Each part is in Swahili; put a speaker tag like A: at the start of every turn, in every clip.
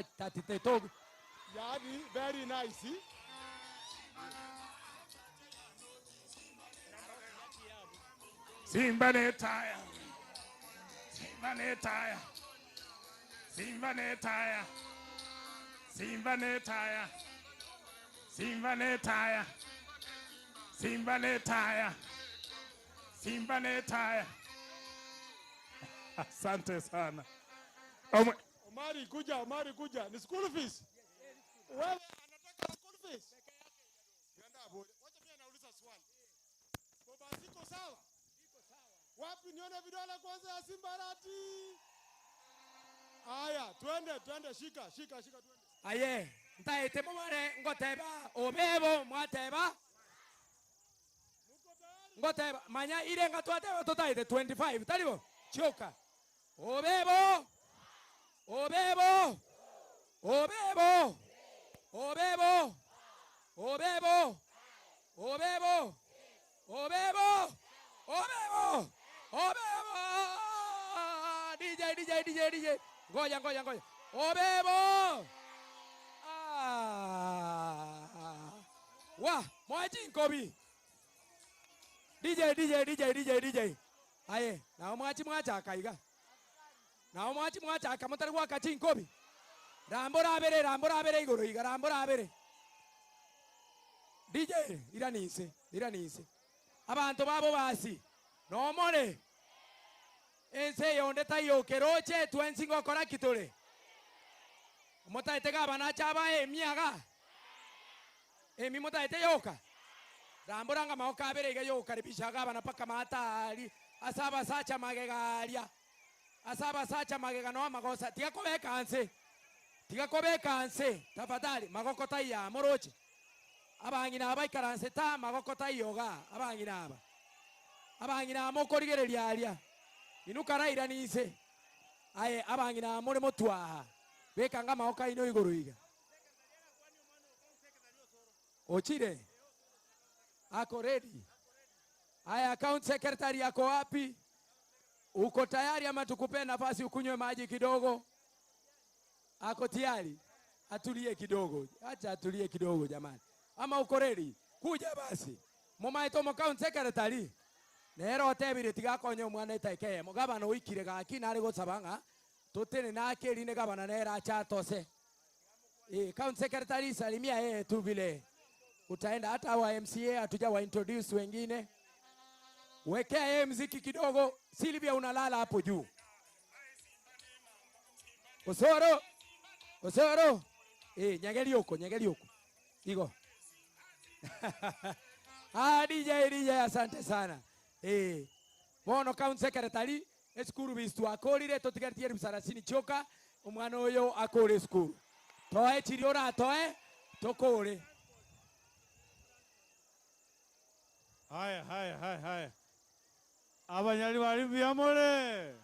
A: tatitetogo.
B: Yani very nice.
C: Simba netaya. Simba netaya. Simba netaya. Simba netaya. Simba netaya. Simba netaya. Simba netaya. Asante sana.
B: Omari kuja. Ni school fees. Wewe anataka school fees. Yanda bodi. Wacha pia nauliza swali. Baba siko sawa? Iko sawa. Wapi nione vidole kwanza ya Simbarati? Aya, twende shika twende.
A: Aye, ntaite momare ngoteba obebo mwateba. Ngoteba manya ile ngatwateba totaite 25 talibo choka. Obebo. Obebo. Obebo. Obebo. Obebo. Obebo. Obebo. Obebo. Obebo. DJ. Ngoja. Obebo. Wa, mwaji nkobi. DJ. Aye, na mwacha akaiga. Na mwacha akamutari kwa kachi nkobi. Rambora abere igoro iga rambora abere. DJ iranise. Abantu babo basi. No more. Ense yonde tayo keroche twensingo kora kitole. Mota itega bana chaba emiaga. Emi mota ite yoka. Ramboranga maoka abere iga yoka ribishaga bana paka matali. Asaba sacha magegalia. Asaba sacha magega no magosa. Tiga kobeka anse. Tafadhali magokota ya moroche. Abangina abaikaranse ta magokota yoga abangina aba. Abangina amokorigereria alia. Inukara iranise. Aye abangina amore motwa. Beka nga maoka ino igoro iga. Ochire. Ako ready. Aye account secretary yako wapi? Uko tayari ama tukupe nafasi ukunywe maji kidogo? Ako tayari? Atulie kidogo. Acha atulie kidogo jamani. Ama uko ready? Kuja basi. Mama itomo account secretary. Nero tebire tigakonye mwana itaike. Mugabana wikire gaki nari gosabanga. Totene na akeri ne gabana nera acha tose. Account secretary salimia tu vile. Utaenda hata wa MCA hatuja wa introduce wengine. Wekea mziki kidogo. Silvia unalala hapo juu. Osoro. Nyangeli huko. Igo. DJ asante sana. Bono account secretary eskuru bistu akorire totigartiye bisarasini choka umwana oyo akore skuru. Toe chiriora tokore.
B: Haya. Abanyali bali byamole.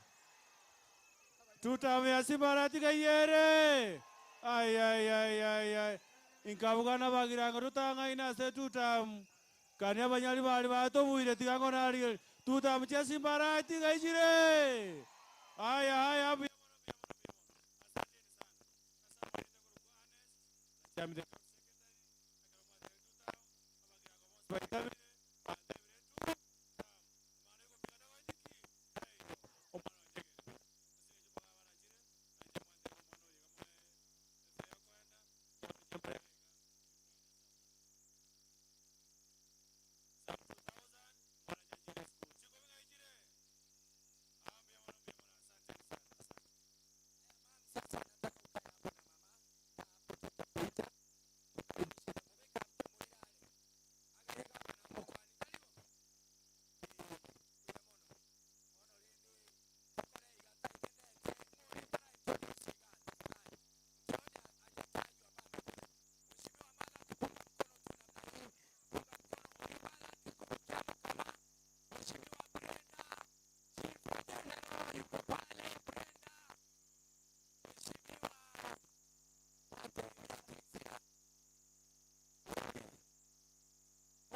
B: Tutamya Simbarati kayere. Ay. Inkabugana bagiranga tutanga inase tutam. Kani abanyali bali batobuire tigango nari tutamya Simbarati kayire. Ay.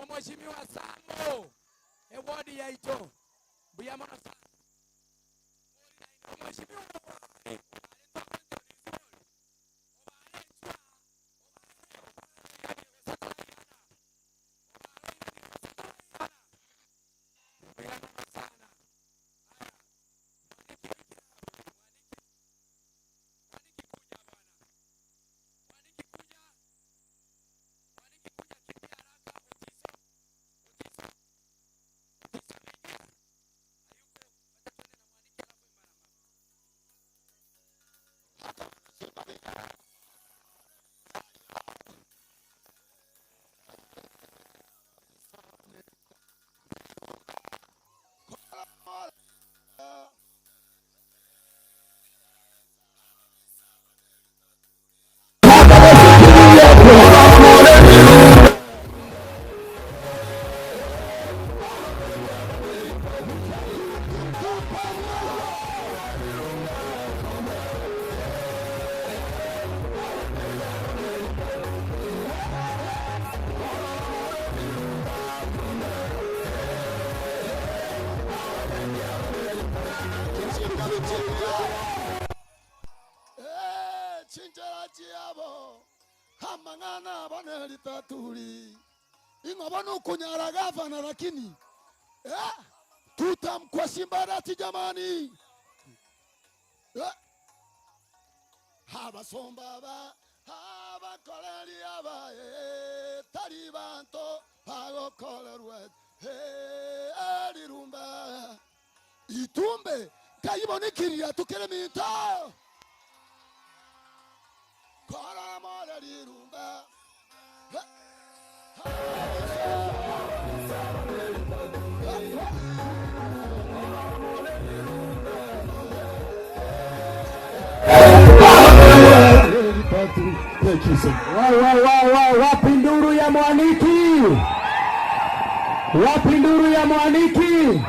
A: Mheshimiwa Sambo ewodi ya ito buyamona sana Mheshimiwa
D: chinjera chiabo hamangana boneli taturi ingobonu kunyara gavana lakini tutamkwa Simbarati jamani. Habasomba ba habakoreri abaye talibanto hagokorerwe alirumba itumbe kayibonekirira tukereminto kora mora lirumba
E: Wapi nduru ya Mwaniki? Wapi nduru ya Mwaniki?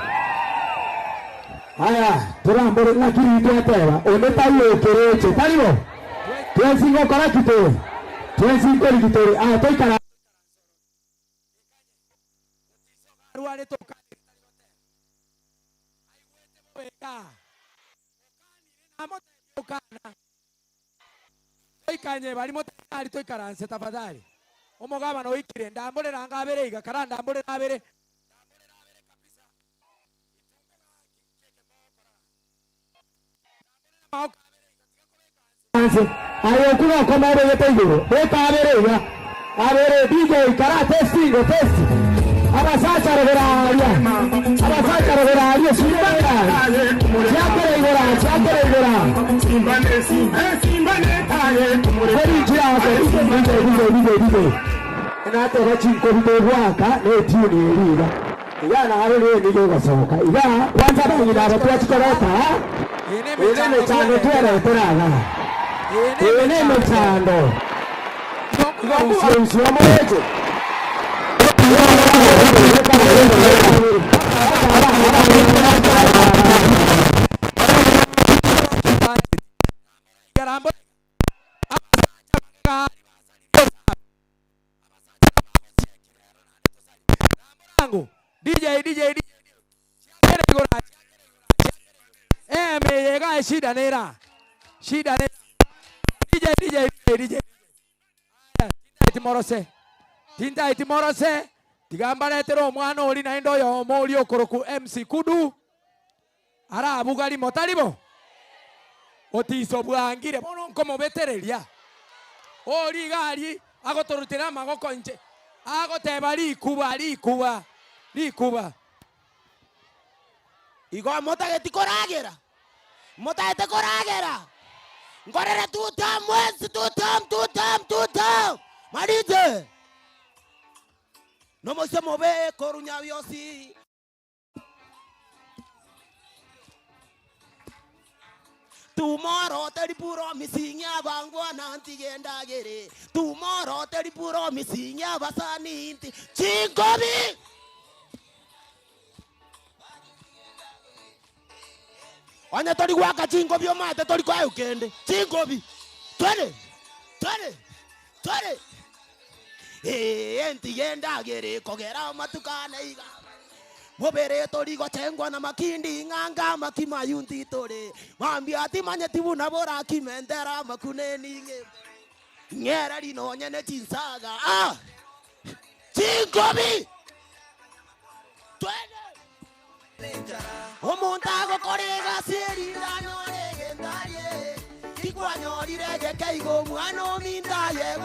E: Haya, turambore na kiri twateba. Oneta yokereche. Taribo. Twensingo kora kito. Twensingo kito. Toikara.
A: Ruale toka. Aiwete okana. Toikanye barimo tari toikaranse tafadhali. Omogaba no ikire ndambole rangabere iga karanda ndambole nabere.
E: Ayo kuba koma bere teguro. Bekabere iga. Abere DJ kara testing. Abasacha reveraria. Abasacha reveraria Simbanga. Chakere igora. Simbane taye kumure. DJ. Enato rachinko bidewaka ne tuni liga. Igana harere nigo gasoka. Iga kwanza banyira abatwa chikorota. Ene chando tuere teraga. Ene chando. Usiwa moje.
A: DJ mega shida nera DJ Tinta itimorose tigambaretero omwana oli naendo yo moli okoroku MC Kudu ara bugari motalibo otiso bwangire bono nkomo betereria oli gari agotorutira magoko nje agoteba likuba
F: igo motageti koragera ngorere tutam mwezi tutam marite no mose mobe korunya byosi tomorrow teri puro misinya bangwa nanti gendagere tomorrow teri puro misinya basani inti chingobi anya tori waka chingobi omate tori kwa ukende chingobi twende enti gendagere kogera matukana iga mobere tori gotengwa na makindi nganga makimayundi tore mambi ati manyeti buna bora kimendera makuneni ngera rino nyene chinsaga chingobi twende omontago korega seri danore gendarie kikwanyorire gekeigo mwana omindaye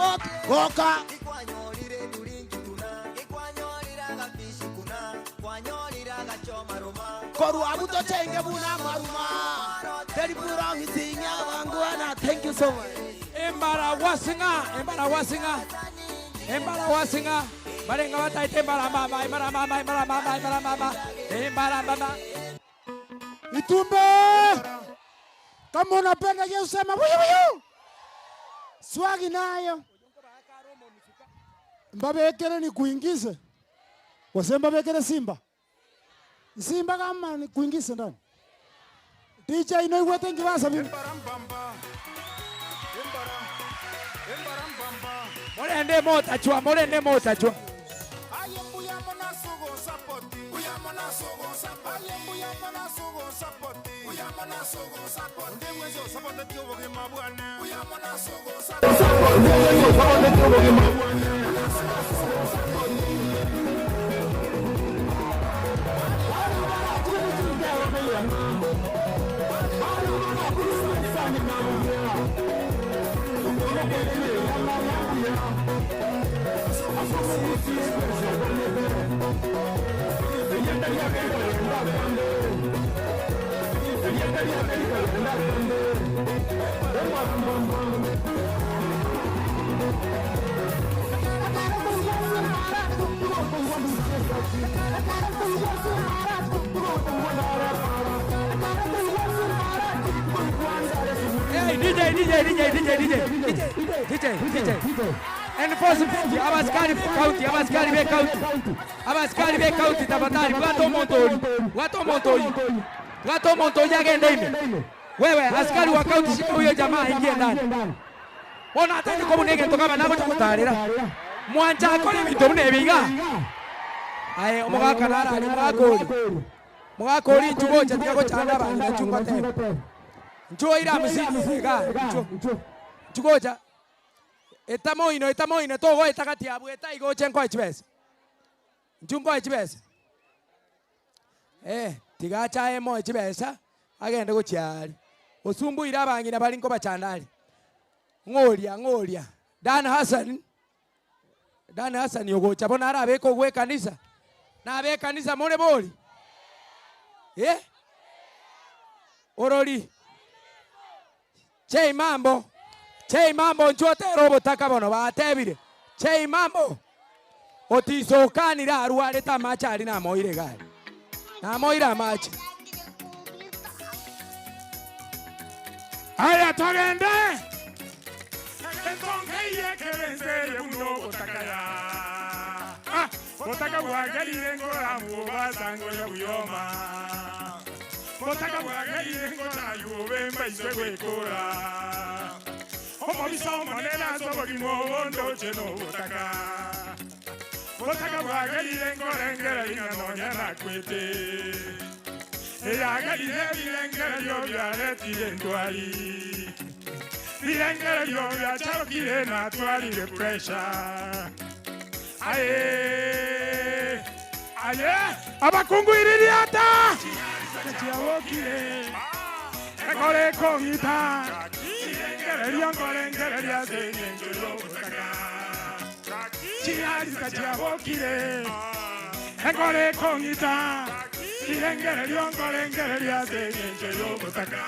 F: goka kikwanyorire nuringi kuna kikwanyorira gafishi kuna kwanyorira gachoma roma koru abuto chenge buna maruma teri pura misinya bangwana. Thank you so much.
A: Embara wasinga barenga bataite embara mama
B: Itumbe kama unapenda je usema wuyu swagi nayo mbabekere ni kuingize wasemba bekere Simba kama ni kuingize ndani DJ ino iwete ngibasa mimi
A: morende mota chwa
C: Uyamona sugo sapoti.
A: Enforce 50, abaskari county, abaskari be county. Abaskari be county tafadhali, Watu Montoli agenda hivi. Wewe askari wa county shika huyo jamaa ingie ndani. Ona atende ko munege ntokaba nako chakutarira. Mwanja akole bintu munebiga. Aye omugaka nara ali mwakoli chugocha tikako chanda banga chungwa te. Njo ira musiki ga. Chugocha. Etamo ino togo etakati abu etaigo chenko ichibese. Njungo ichibese. Tigacha emo ichibesa agende gochiari. Osumbu ira bangina balinko bachandali. Ngoria. Dan Hassan yogocha bona arabeko gwe kanisa. Na abe kanisa more boli. Orori. Chei mambo nchote robo takabono batebire. Chei mambo. Otisokanira arware tamachari na moire gari. Na moira machi.
C: Aya togende. Entonge kebenze uno botakaya. Botaka wagalire ngora mubasango ya buyoma. Botaka wagalire ngora yubemba iswe kora. Omo biso manela so bimondo cheno botaka. Botaka wagalire ngora ngera ingano nyana kwete. Eya galire bilengera yo byareti ndwali. Bilengera yo byachakire na twali the pressure. Aye abakungu iririata chiawokire ekore kongita ngere zenyengo botaka chiari chiawokire ekore kongita ngere zenyengo botaka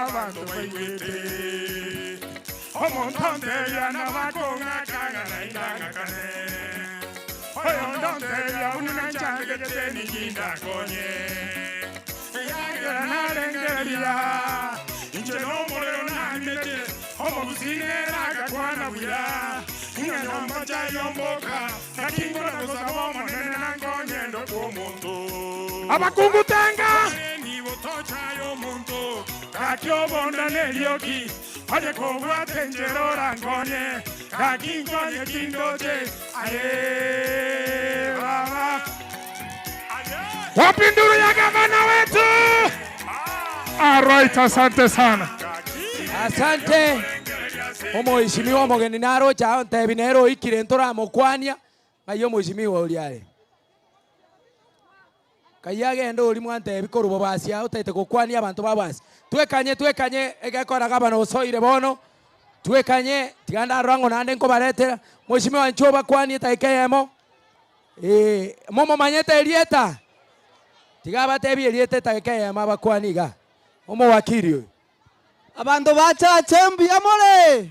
C: Abantu bayiwete omontonde yana bakonga kangana indangakane oyondonde ya unanchangete ninginda konye yagera nalengeria inje nomolero namete omobusinera gakwana bwira ingana mbaja yomboka nakingora gosabo monene nangonye ndo komonto abakungutanga nibo tocha yomonto kakyo bonda nelioki ade kobwa tenjero rangonye kakingonye kindoje aye baba wapinduru ya gavana wetu. Alright, asante sana.
A: Asante. Mheshimiwa mugeni naro chao ntebinero ikire ntora mokwania ayo mheshimiwa uliale. Kayage ndo uli mwante bikorubo basi ya utaite kokwania abantu babasi. Twekanye egakora gabana osoire bono. Twekanye tiganda rango nande nko baretera. Mheshimiwa nchoba kwani taikeyemo. Momo manyete elieta. Tigaba tebi elieta taikeyema bakwaniga. Momo wakiri oyo.
F: Abantu bachache mbuyamole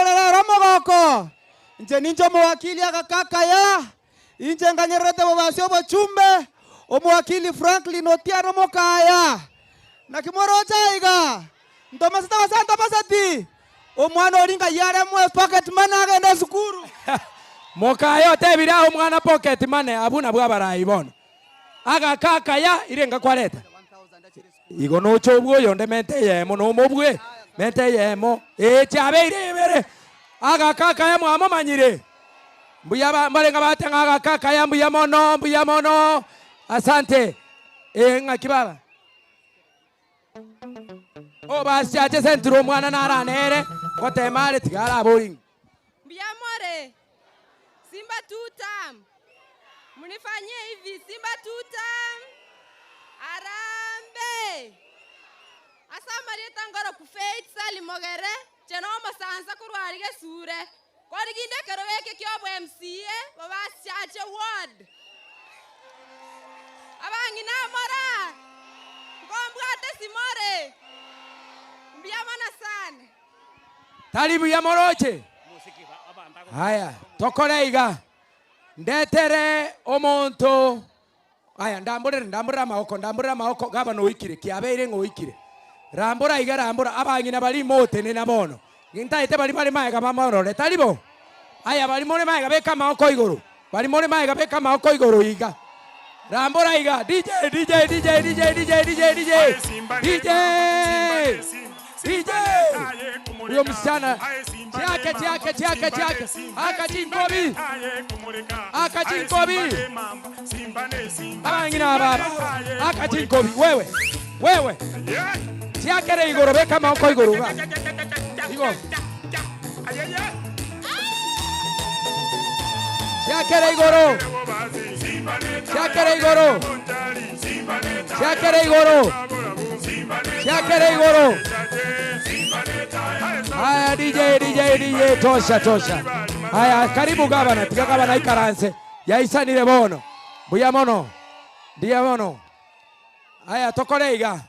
F: rero mogoko nje ninjo muwakili akakakaya inje nganyerete bobasyo bochumbe omuwakili Franklin Otieno Mokaya na kimoro chaiga ntomasita basanta basati omwana olinga yare mwe pocket money agenda sukuru
A: Mokaya otebira omwana pocket money abuna bwabarayi bono agakakaya irenga kwareta igo no chobwo yonde mente yemo no mobwe mente yemo chabeire bere agakakaya mwamamanyire Mbuya mbalenga batanga kaka ya mbuya mono. Asante. Ngakibaba. O basi ache sentro mwana naranere kotemale tigala boring.
G: Mbiamore. Simba tutam. Munifanyie hivi Simba tutam. Arambe. Asa Marieta ngoro ku Faith Salimogere chenoma sansa kurwarige sure. Koriginde keroweke kyobo MCA babasyache ward. Abangina mora. Ngombwate simore. Mbiamana sana.
A: Talibu ya moroche. Haya, tokoleiga. Ndetere omonto. Haya, ndambura maoko gaba no ikire kiabeire ngo ikire. Rambura iga rambura abangina bali mote ne nabono. Ngintaite bali maega mamono le talibo. Haya bali maega beka maoko iguru. Bali maega beka maoko iguru iga. Rambura iga DJ. Huyo msichana chake akachinkobi abangina baba akachinkobi wewe chakere igoro beka maoko igoro ba igo chakere igoro Haya DJ tosha. Haya karibu gavana, tiga gavana ikaranse. Yaisanire bono. Buya mono. Dia mono. Haya tokoleiga.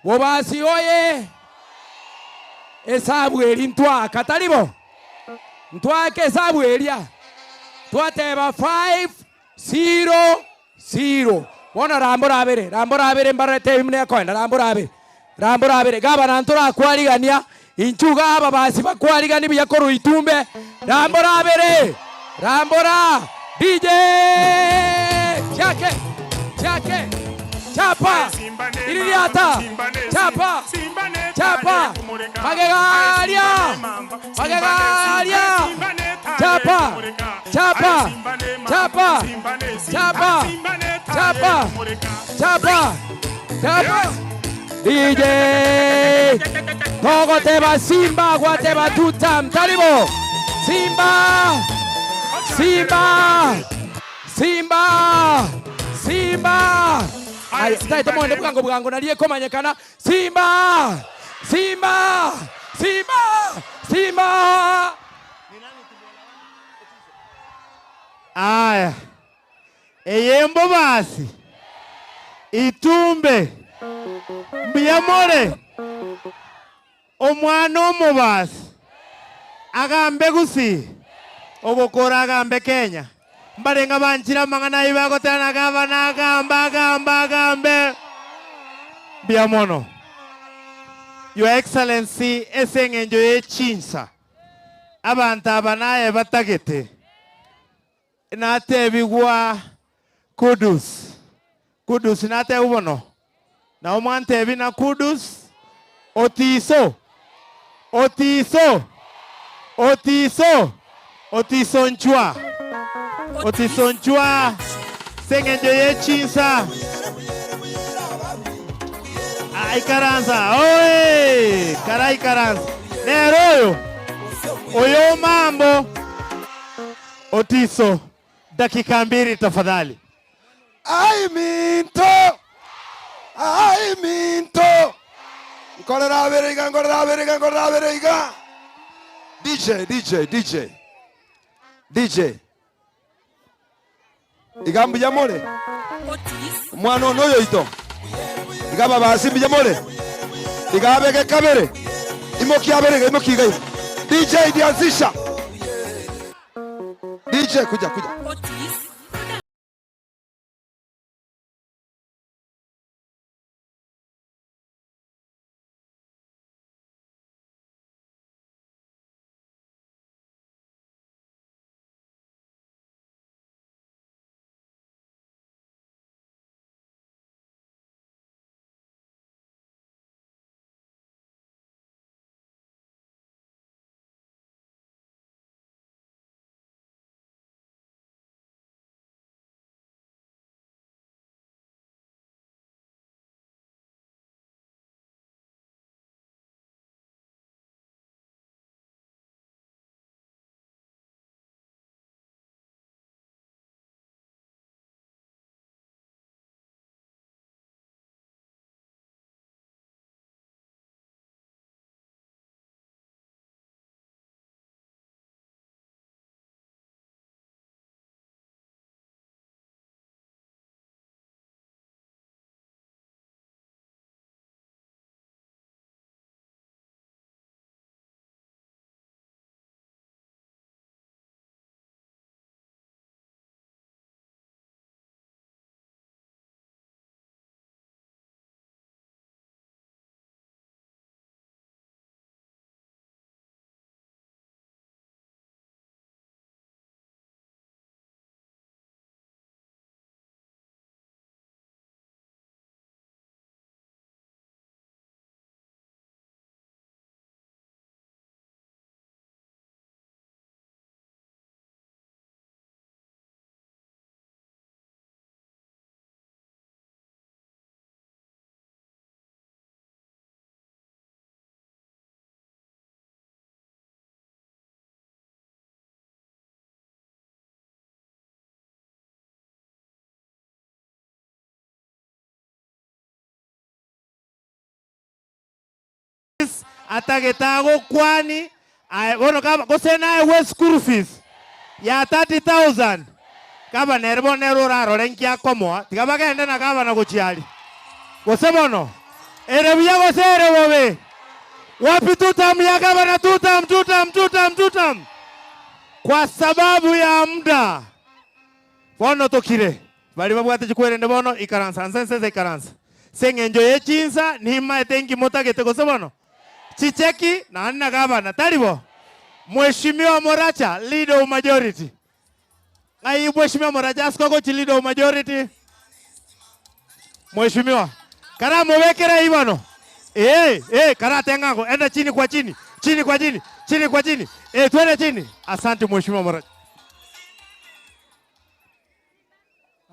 A: Wobasi oye. Esabu eri ntwa katalibo. Ntwa ke esabu eria. Twateba 5-0. Bona rambura abere mbarete imne akoenda rambura abere gavana ntura kwarigania inchuga aba basi bakwarigani byakoro itumbe rambura DJ chapa ililiata chapa Magegalia chapa DJ Togo teba Simba guateba tutam talibo Simba ay taite mwende bugango naliye komanyekana Simba
B: Aya eyembo basi itumbe Mbiamore omwana omubasi agambe gusi ogokora agambe Kenya mbarenga banjira mangana ibagotana gavana agambe Mbiamono Your Excellency esengenjo yechinsa abantu abanaye batagete natebigwa kudus nate ubono na omwante bina kudus otiso nchwa sengenjo yechinsa Karanza oye karai Karanza nero oyo mambo otiso dakika 2 tafadhali
D: Ai minto. Ngorera beriga. DJ. Igambu jamole. Mwana onoyo ito. Igaba basi bijamole. Igabeke kabere. Imoki gai. DJ dianzisha. DJ kuja.
H: atagetago kwani bono kaba gosena we school fees ya 30,000 kaba nerbo nero rarore nkia komoa tigaba gende na kaba na gochiali gosebono ere buya gosere bobe wapi tutam ya kaba na tutam kwa sababu ya muda bono tokire bali babwate chikwere bono ikaransa nsense ikaransa sengenjo yechinsa nima etengi motagete gosebono chicheki na anna gavana talibo Mheshimiwa Moracha leader of majority ai Mheshimiwa Moracha askoko chi leader of majority Mheshimiwa kara mwekera ibano kara tengango enda chini kwa chini twende chini. Asante Mheshimiwa Moracha.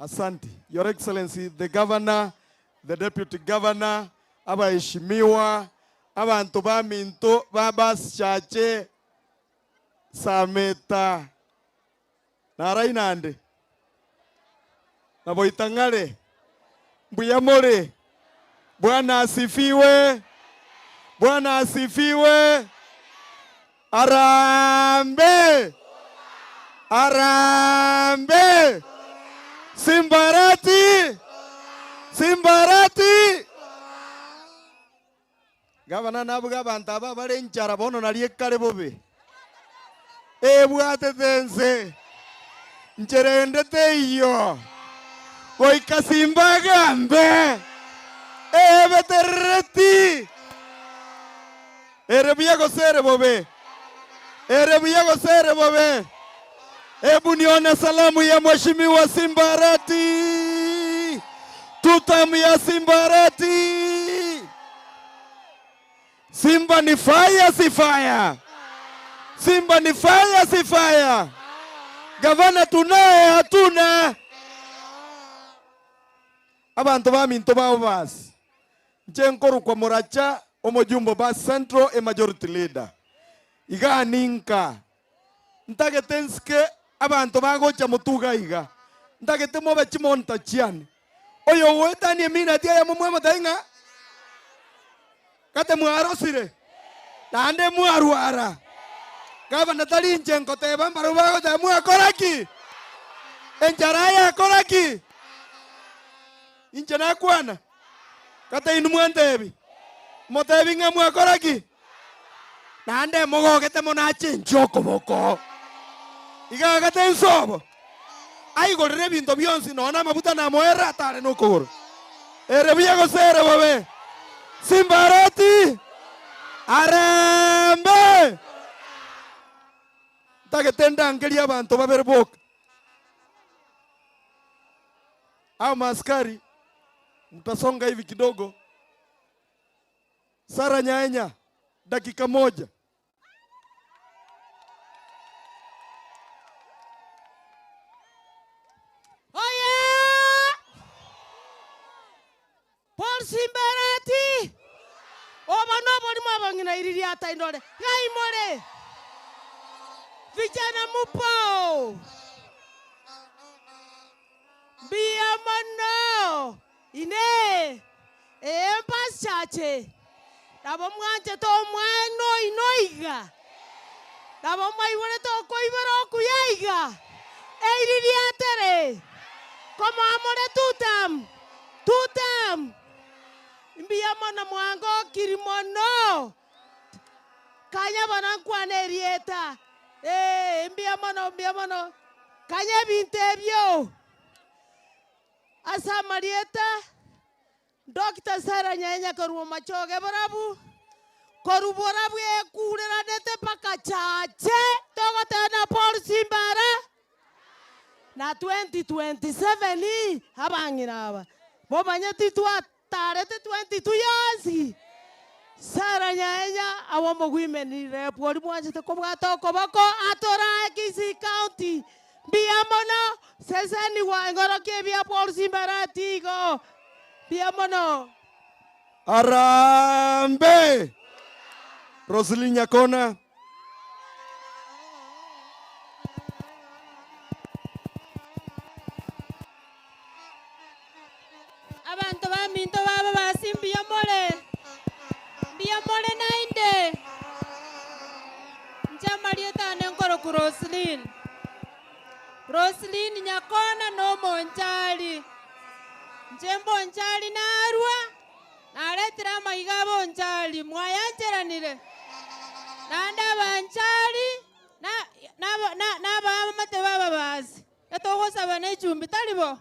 B: Asante Your Excellency the Governor, the Deputy Governor, abaheshimiwa abantu baminto babashache Sameta narainande naboitangale Mbuyamore. Bwana asifiwe, Bwana asifiwe. Arambe, arambe. Simbarati, simbarati. Gavana nabuga bantaba bare nchara bono naliekale bobe. Bwate tense. Ncherendete iyo. Goika simbagambe. Beterreti. Erebuya gosere bobe. Erebuya gosere bobe. Ebu nione salamu ya Mheshimiwa Simbarati. Tutamu ya Simbarati. Simba ni fire si fire. Simba ni fire si fire. Gavana tunaye hatuna. Abantu baminto bao basi. Nchenkoro kwa Moracha omojumbo basi central majority leader. Iga ninka. Ntagetenske abantu bagocha mutuga iga. Ntagete mobe chimonta chiani. Oyo weta ni mina tia ya mumwe matainga. Kate muarosire. Tande muaruara. Gavana tali nchenko te bambaru bago te muakoraki. Enjaraya koraki. Inchana kwana. Kate inumuantebi. Motebi nga muakoraki. Nande mogo kete monache nchoko boko. Iga kate nsobo. Ai gorre binto bionsi no na mabuta na moera tare no kogoro. Erebuya gosere bobe. Simbarati. Arambe. Tagetenda angeli abantu baberboka. Au maskari mtasonga hivi kidogo. Sara Nyaenya dakika moja.
F: Paul Simbarati. Oba nobody mabangina iriri ata indole. Gai more. Vijana mupo. Bia mano. Ine. Empas chache. Dabo mwanje to mwano inoiga. Dabo maiwone to koibero kuyaiga. Iriri atere. Como amore tutam. Tutam. Mbia mana mwango kirimono. Kanya bana kwane rieta. Mbia mana. Kanya bintebyo. Asa marieta. Dr. Sara Nyaenya koruo machoge borabu. Koru borabu kurera nete paka chache. Togo tena Paul Simbara. Na 2027 ni habangira aba. Bobanya titua tarete 22 years. Sara Nyaenya awomo women ni report mwanje te kobwato kobako atora Kisii County. Biamono seseni wa ngoro ke bia Paul Simbarati go. Biamono.
B: Arambe. Rosalie Nyakona.
G: Abantu baminto baba basimbi yamole. Biamole nainde. Roslyn Nyakona no Monchali. Njembo Nchali narua. Naletera maigabo Nchali. Mwayancheranire. Nanda Banchali. Na bamate baba bazi. Etogo sabane chumbi talibo.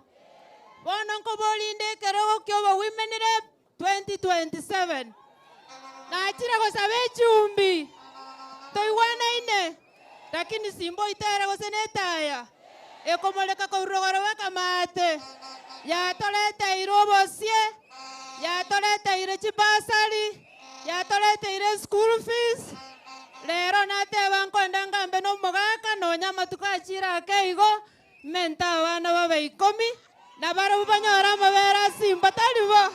G: Bono nko bolinde kerogo kyobo women rep 2027. Na achira ko sabe chumbi. Toiwana ine. Lakini simbo itera ko senetaya. Ekomoleka ko rogoro wakamate. Ya toleta irobosie. Ya toleta ire chibasari. Ya toleta ire school fees. Lero nate bankonda ngambe no mogaka no nyama tukachira keigo menta wana babe ikomi na baro banyora mabera simba talibo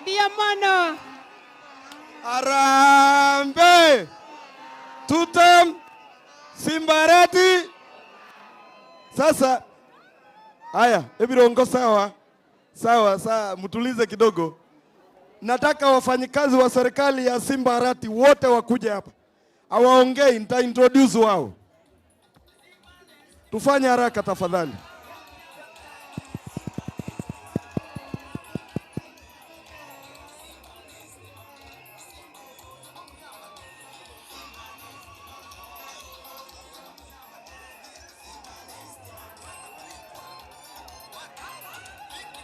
G: ndiye mono
D: Arambe tutam Simbarati. Sasa haya, ebirongo sawa sawa, mtulize kidogo. Nataka wafanyikazi wa serikali ya Simbarati wote wakuje hapa. Awaongei, nita introduce wao. Tufanye haraka tafadhali.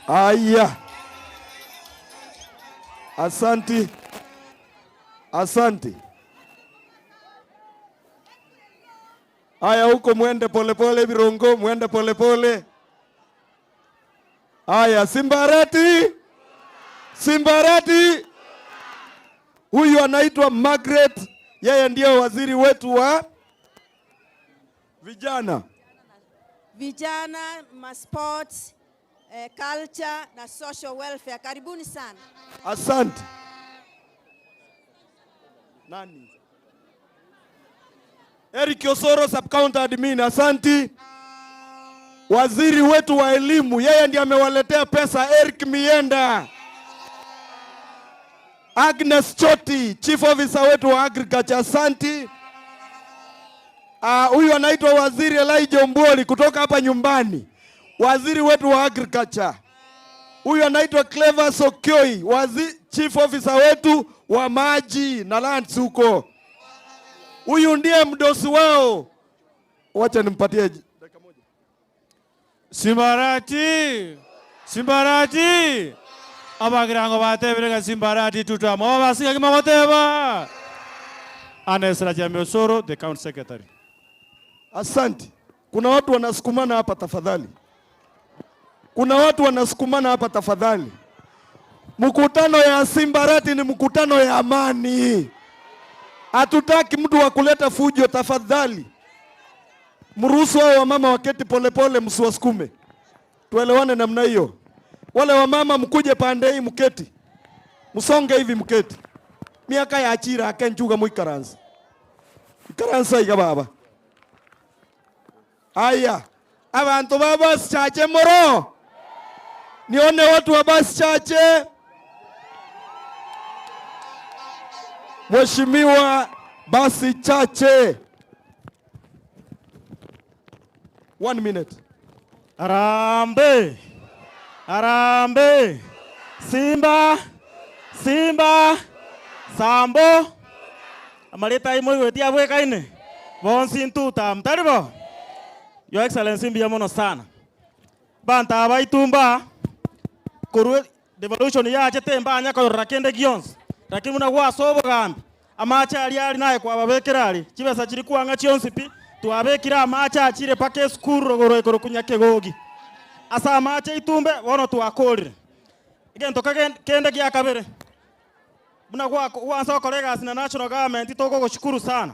D: Aya. Asante. Asante. Aya, huko mwende polepole Birongo, mwende polepole. Aya, Simbarati. Simbarati. Huyu anaitwa Margaret, yeye ndio waziri wetu wa vijana.
I: Vijana, sports, culture na social welfare. Karibuni sana.
D: Asante. Nani? Eric Osoro, sub-counter admin. Asante. Waziri wetu wa elimu, yeye ndiye amewaletea pesa, Eric Mienda. Agnes Choti, chief officer wetu wa agriculture. Asante. Huyu anaitwa waziri Elijah Omboli kutoka hapa nyumbani, waziri wetu wa agriculture. Huyu anaitwa Clever Sokioi, chief officer wetu wa maji na lands huko. Huyu ndiye mdosi wao. Wacha nimpatie dakika moja.
J: Simbarati. Simbarati. Abagirango batebeleka Simbarati tutamo basiga kimagoteba. Anesra Jamie Osoro, the county secretary.
D: Asante. Kuna watu wanasukumana hapa tafadhali. Kuna watu wanasukumana hapa tafadhali. Mkutano ya Simbarati ni mkutano ya amani. Hatutaki mtu wa kuleta fujo tafadhali. Mruhusu wao wamama waketi polepole, msiwasukume. Tuelewane namna hiyo. Wale wamama mkuje pande hii mketi. Msonge hivi mketi. Miaka ya achira akenchuga muikaranza. Ikaranza iga baba. Aya. Abantu baba chache moro. Nione watu wa basi chache. Mheshimiwa basi chache. 1 minute.
H: Arambe. Arambe. Simba. Simba. Sambo. Amaleta imo wetia bwe kaine. Bonsin tuta mtaribo. Your Excellency mbiya mono sana. Banta abaitumba. Kurwe devolution ya temba anya ko rakende gions. Lakini muna kwa sobo gambi. Amacha ali naye kwa babekerali. Kibesa kiri kuanga chionsi pi. Tuabekira amacha achire pake skuru rogoro ekoro kunyake gogi. Asa amacha itumbe wono tuakolire. Igento kende gya kabere. Muna kwa wansa colleagues na national government toko kushukuru sana.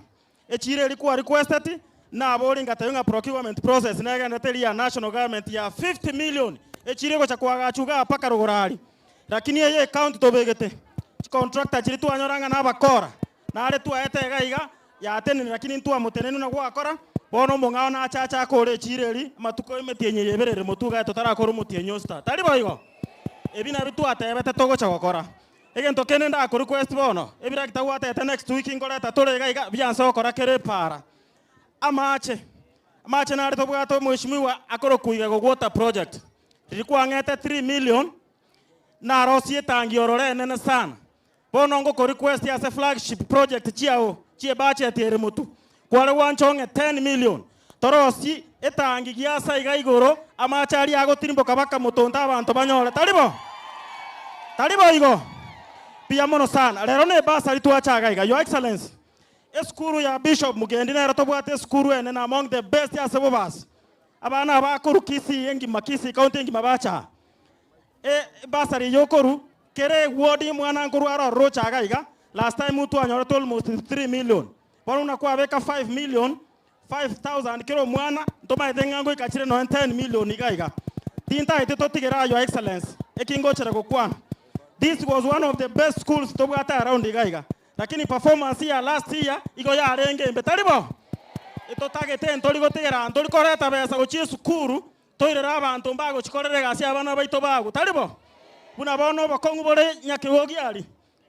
H: Echire ilikuwa requested na bolinga tayunga procurement process na ganda ya national government ya 50 million. Echire ko chakwa chuga paka rogorali. Lakini yeye account tobegete. Contractor chiri tu anyoranga na bakora. Na ale tu aete gaiga ya atene lakini tu amutenenu na gwakora. Bono mongao na chacha kore chireri matuko imetenye yeberere mutuga totara koro mutenyo sta. Tari boigo. Ebina bitu atebete togo chakora. Egento kenenda ako request bono. Ebira kitawa atete next week ngora tatore gaiga bianso kora kere para. Amache
J: Amache nare tobwato mheshimiwa akoro kuiga go water project. Ilikuwa ngete 3 million na rosie tangi orore nene sana. Bono ngo request ya flagship project chiao chie budget ere mutu. Kwale wanchonge 10 million. Torosi etangi giasa iga igoro amachari ago tirimbo kabaka mutonda abantu banyore. Talibo. Talibo igo. Pia mono sana. Lero ne basa lituachaga iga. Your Excellency. Eskuru ya Bishop Mugendi na ratobwate eskuru ene na among the best ya sebobas. Abana abakuru kisi engi makisi county engi mabacha. Basari yokoru kere wodi mwana nkuru aro rocha agaiga. Last time mutu anyore almost 3 million. Bono unakuwa beka 5 million 5,000 kilo mwana ntoma edengango ikachire no 10 million igaiga. Tinta ite totigera Your Excellency. Ekingo chere kokwana. This was one of the best schools tobwata around igaiga. Lakini performance ya last year iko ya renge mbetalibo. Ito tagete ntori gotegera ntori koreta besa gochie sukuru toirera abantu mbago chikorere gasi abana baito bago talibo. Buna bono bakongu bore nyakigogi ali.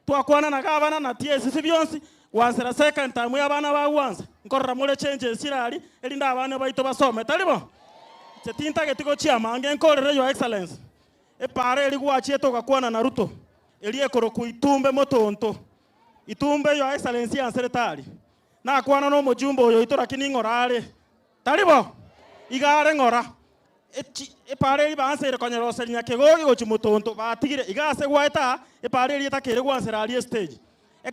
J: Twakwana na gavana na TSC byonsi wansera second time abana ba wanza. Nkorra mule changes sirali elinda abana baito basome talibo. Chetinta getiko chia mange nkorere Your Excellency. Pare eli gwachie toka kwana Naruto. Eli ekoro kuitumbe motonto. Itumbe Your Excellency ya serikali. Na kwana no mujumbo yo itora kini ngorare. Talibo. Igare ngora. Pare eli bansere konyero serinya kegogi gochi motonto batigire igase gwaita pare eli takere gwansera ali stage.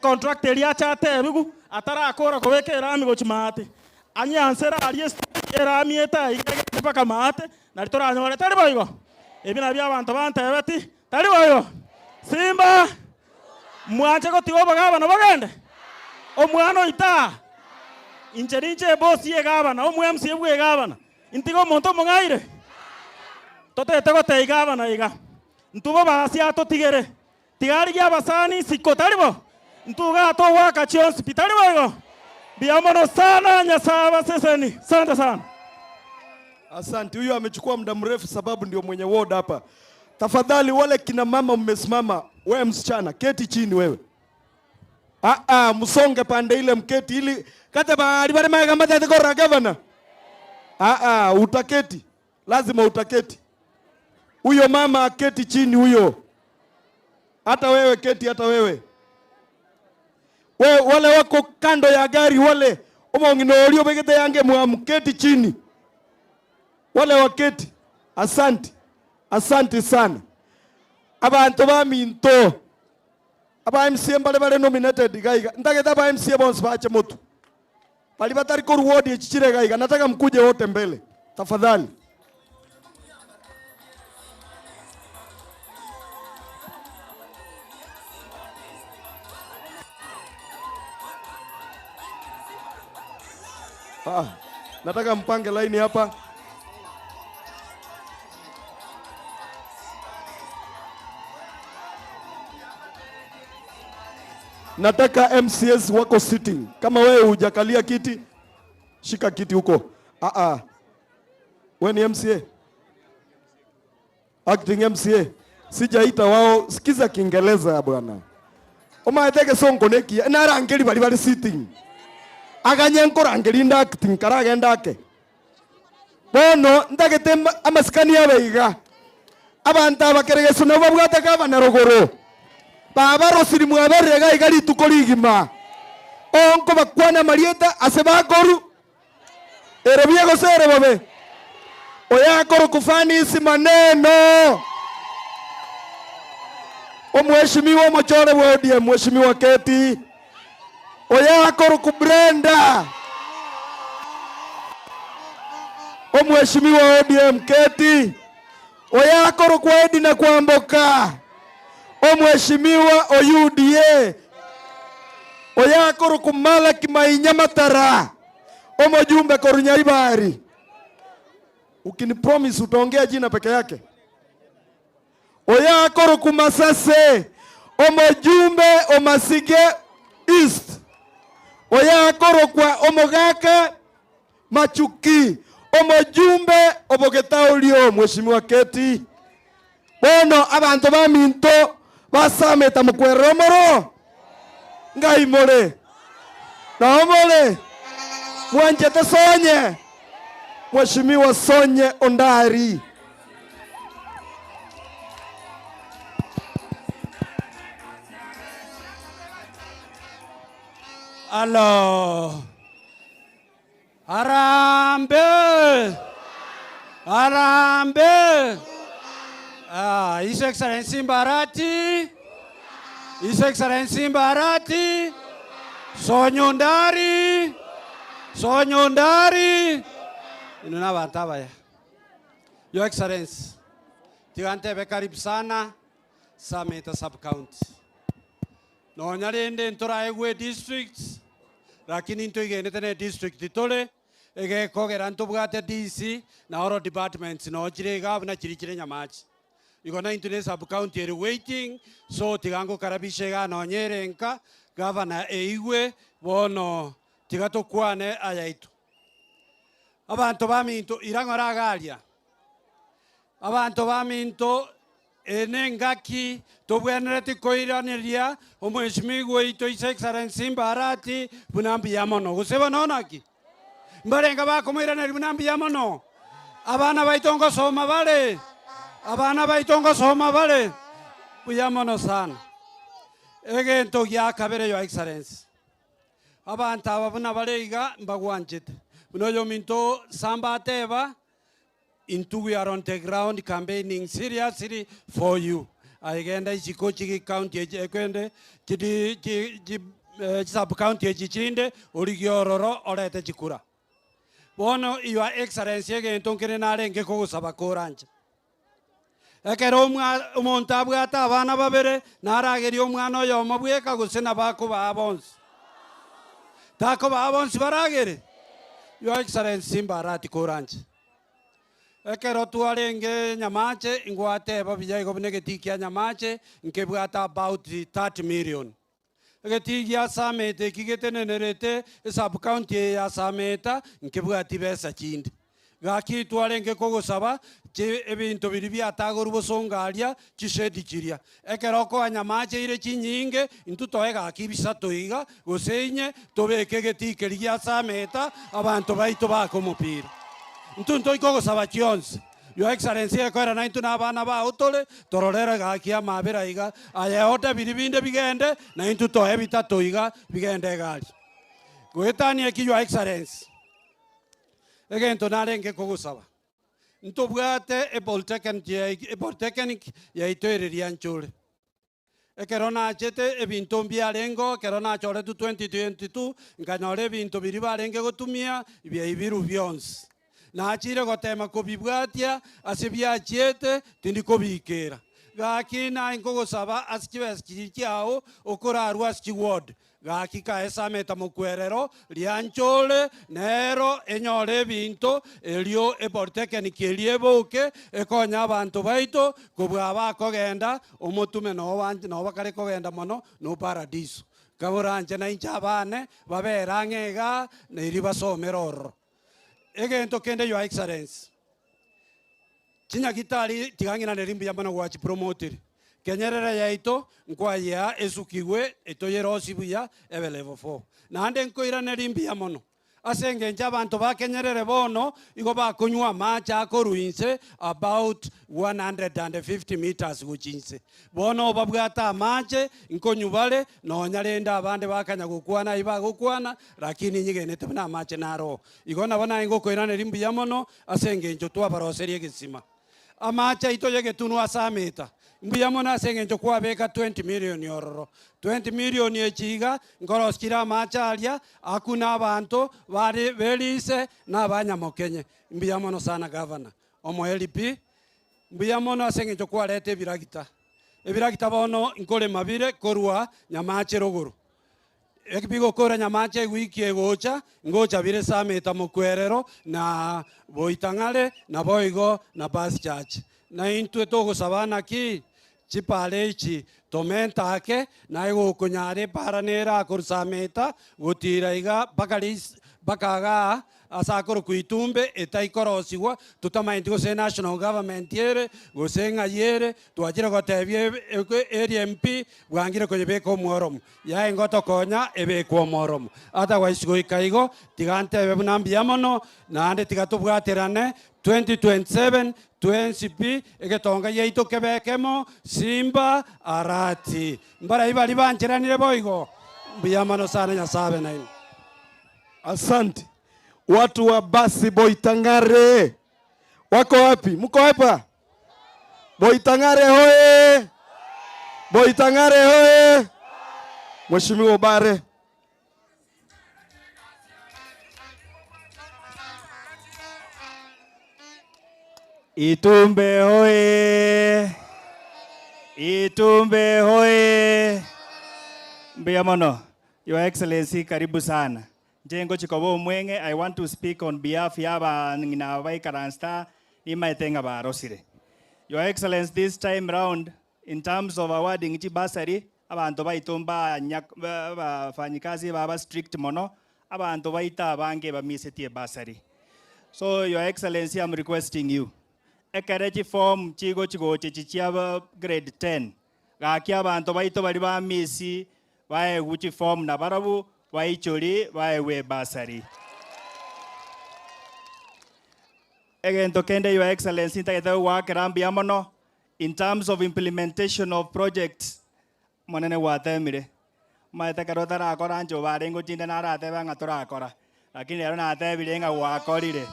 J: Contract eli acha tebigu atara akora kobekera ami gochi mate. Anya ansera ali stage era mieta igage paka mate na litora nyore talibo igo. Ebina bya abantu bantebeti talibo igo. Simba mwache ko tiwo bagabana bagende omwana ita injerinje boss ye gabana omwe MC bwe gabana intigo monto mongaire tote ko te gabana iga ntubo basi ato tigere tigari ya basani siko talibo ntuga to waka chi hospital igo biamono sana nyasaba seseni asante sana.
D: Asante. Huyu amechukua muda mrefu sababu ndio mwenye ward hapa. Tafadhali wale kina mama mmesimama, wewe msichana keti chini wewe. Msonge pande ile mketi ili kata bali bali kama tatekora governor. Utaketi. Lazima utaketi. Huyo mama keti chini huyo. Hata wewe keti hata wewe. Wale wako kando ya gari wale omongino begete yange muamketi chini. Wale waketi. Asante. Asante sana. Abantu baminto. Aba MCA bale nominated gaiga. Ndageta ba MCA bonse bache moto. Bali batari ko ward echichire gaiga. Nataka mkuje wote mbele. Tafadhali. Nataka mpange line hapa. Nataka MCS wako sitting. Kama wewe hujakalia kiti, shika kiti huko. Wewe ni MCA? Acting MCA. Sijaita wao, sikiza Kiingereza bwana. Omaeteke songo neki, na rangeli bali sitting. Aganyenko rangeli nda acting karaga ndake. Bono ndagete amaskani abeiga. Abantu abakeregeso nabo babwata kabana rogoro. Baba rosiri mwaberega igari tukorigima. Onko bakwana marieta asebakoru. Erebia gosere babe. Oya koro kufani isi maneno. Mheshimiwa Mochore wodi mheshimiwa keti. Oya koro kubrenda. Mheshimiwa ODM keti. Oya koro kwa edi na kuamboka. Mheshimiwa OUDA. Oya koro kumala Kimainyamatara. Mjumbe Korunyaribari. Ukini promise utaongea jina peke yake. Oya koro kumasase. Mjumbe Omasige East. Oya koro kwa Omogaka Machuki. Mjumbe Obogetaulio mheshimiwa keti. Bono abantu baminto basameta mukweromoro. Ngai more. Na omole. Mwanjete sonye. Mheshimiwa Sonye Ondari.
A: Hello. Arambe. Arambe. His Excellency Mbarati. His Excellency Mbarati. Sonye Ondari. Sonye Ondari. Inuna bantaba ya. Your Excellency. Tigantebe karibu sana. Sameta sub-county. No nyarende ntora egwe districts. Lakini into igene tene district itole. Ege kogera ntubwate DC na oro departments no chirega na chirichire nyamachi. Igona into ne sub-county ere waiting. So tigango karabishega no nyerenka. Governor Eigwe bono tigato kwane ayaitu. Abantu baminto irangora galia. Abantu baminto enengaki tobwenerete koiraniria omweshimigwe ito His Excellency Mbarati bunambi yamono guseba nonaki mbarenga bakomiranira bunambi yamono abana baitongo soma bale abana baitongo soma bale buyamono sana egento gya kabere Your Excellency abantu ababuna baleiga mbagwanjete bunoyo minto samba teba into we are on the ground campaigning seriously for you. Agenda ichikochi county ekwende sub county echichinde origiororo orete chikura. Bono Your Excellency egento nkere narenge kugusaba koranje. Ekero omuntu abwata abana babere narageri omwana oyo omabweka gusena bako babonsi. Tako babonsi baragere. Your Excellency Mbarati koranje. Ekero tuarenge nyamache ingwate babiya gobnegetikia nyamache nkebwata about 30 million. Egetigia samete kigetenenerete sub county ya sameta nkebwati besa chindi. Gaki tuarenge kogosaba che ebinto biri byatagora bosongaria chishedi chiria. Ekero ko nyamache ire chinyinge intutoega kibisatu iga gosenye tobeke getikeria sameta abantu baito bakomupira. Ntunto ikogo sabachions. Your Excellency ekwera na intuna abana ba utole tororera gakia mabera iga ayota biribinde bigende na intuto ebitatu iga bigende gali. Gwetani eki Your Excellency. Egento narenge kogusaba. Ntobwate eboltechnic ya itoereria nchule. Ekerona achete ebinto mbiarengo kerona chole tu 2022 nganyore ebinto biribarenge gotumia ibya ibiru byonse. Na achire gotema kubibwatia asibyachiete tindi kubikera gaki na inkogosaba askikiao okorarwa aski ward gaki ka esameta mukwerero lianchole nero enyore binto elio eportechnic elieboke ekonya abantu baito kubwaba kogenda omutume no wanje no bakare kogenda mono no paradiso kaburanje na inchabane baberangega neriba someroro. Egento kende Your Excellency. Chinya gitari tigangina nerimbi yamana wachi promoter. Kenyerera yaito nkwa ya esukiwe etoyero sibuya ebe level 4. Na ande nkoira nerimbi yamono. Asenge njabantu bakenyerere bono igo bakunywa macha akoruinse about 150 meters guchinse. Bono babwata mache nkonyubale no nyarenda abande bakanya gukwana iba gukwana lakini nyigenete na mache naro. Igo nabona ingo koirane rimbi yamono asenge njo twabaroserie gisima. Amacha itoyege tunwa sameta. Mbuyamona asenge njo kwabeka 20 million euro. 20 million echiga ngoroskira machalia akuna abantu bari belise n'abanyamokenye. Mbuyamono sana governor omo LP. Mbuyamono asenge njo kwarete biragita. Ebiragita bono nkole mabire korwa nyamache roguru. Ekibigo kora nyamache wiki egocha ngocha bire sameta mukwerero na boitangale na boigo na bus church. Na intu etogo sabana ki chipalechi tomenta ake na ego kunyare paranera kursameta gutira iga bakalis bakaga
K: asakoro kuitumbe etaikorosiwa tutamainti gose national government yere gose ng'ayere twachire gotebia area MP bwangire kuyibeka omworomo yae ngotokonya ebekwa omworomo otherwise goikaigo tigantebe buna mbuya mono naende tigatobwaterane 2027 2NCP egetonga yaitu kebekemo Simba Arati mbara ibali banchiranire boigo mbuya mono sana nyasabe naino.
D: Asante. Watu wa basi Boitangare wako wapi? Mko hapa? Boitangare hoye! Boitangare hoye! Mheshimiwa Bare.
L: Itumbe hoye! Itumbe hoye! Mbuya mono. Your Excellency, karibu sana. Jengo chikobo mwenge, I want to speak on behalf yaba ngina Karansta imaitenga ba rosire. Your Excellency, this time round, in terms of awarding ichi basari, abantu baitomba fanyikazi baba strict mono, abantu baita bange ba miseti basari. So Your Excellency, I'm requesting you. Ekerechi form chigo chichiaba grade 10. Gakia abantu baito bali ba misi bae uchi form na barabu waichuri waewe basari. Again, tokende Your Excellency, in terms of implementation of projects, monene watemire. Maeta karota rakora ancho barengo chinde narate banga torakora. Lakini era nate bilenga wakorire.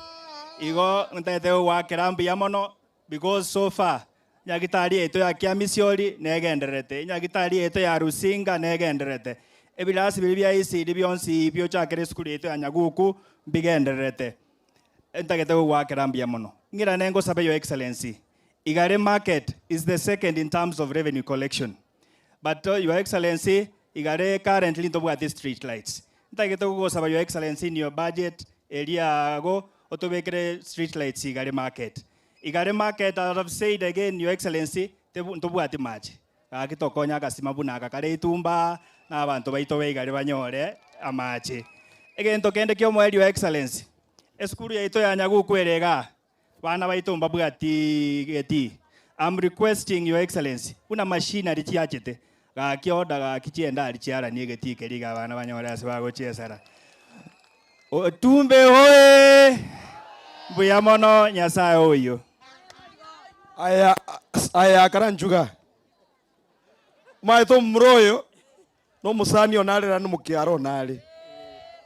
L: Igo ntete wakerambi yamono because so far nyagitari eto ya kiamisioli negenderete. Nyagitari eto ya Rusinga negenderete. Ebilasi bilibia isi libionsi bio chakere skuli eto anyaguku bigenderete. Entagete wakerambi yamono. Ngira nengo sabe Your Excellency. Igare market is the second in terms of revenue collection. But Your Excellency, Igare currently to the street lights. Entagete go sabe Your Excellency in your budget area go otobekere street lights Igare market. Igare market, I have said again, Your Excellency, te to buati match. Akitokonya kasimabuna kakare itumba na abantu baitowe Igare banyore amache. Again tokende kyomo Your Excellency. Eskuru ya ito ya nyaguku erega. Bana baitumba buati geti. I'm requesting Your Excellency. Una machine arichiachete. Ga kioda ga kichienda arichiara ni geti keriga bana banyore asbago chiesara. Tumbe hoye. Mbuya mono Nyasaye oyo.
D: Aya karanjuga. Maito mroyo no musani onale ranu mukiaro nale.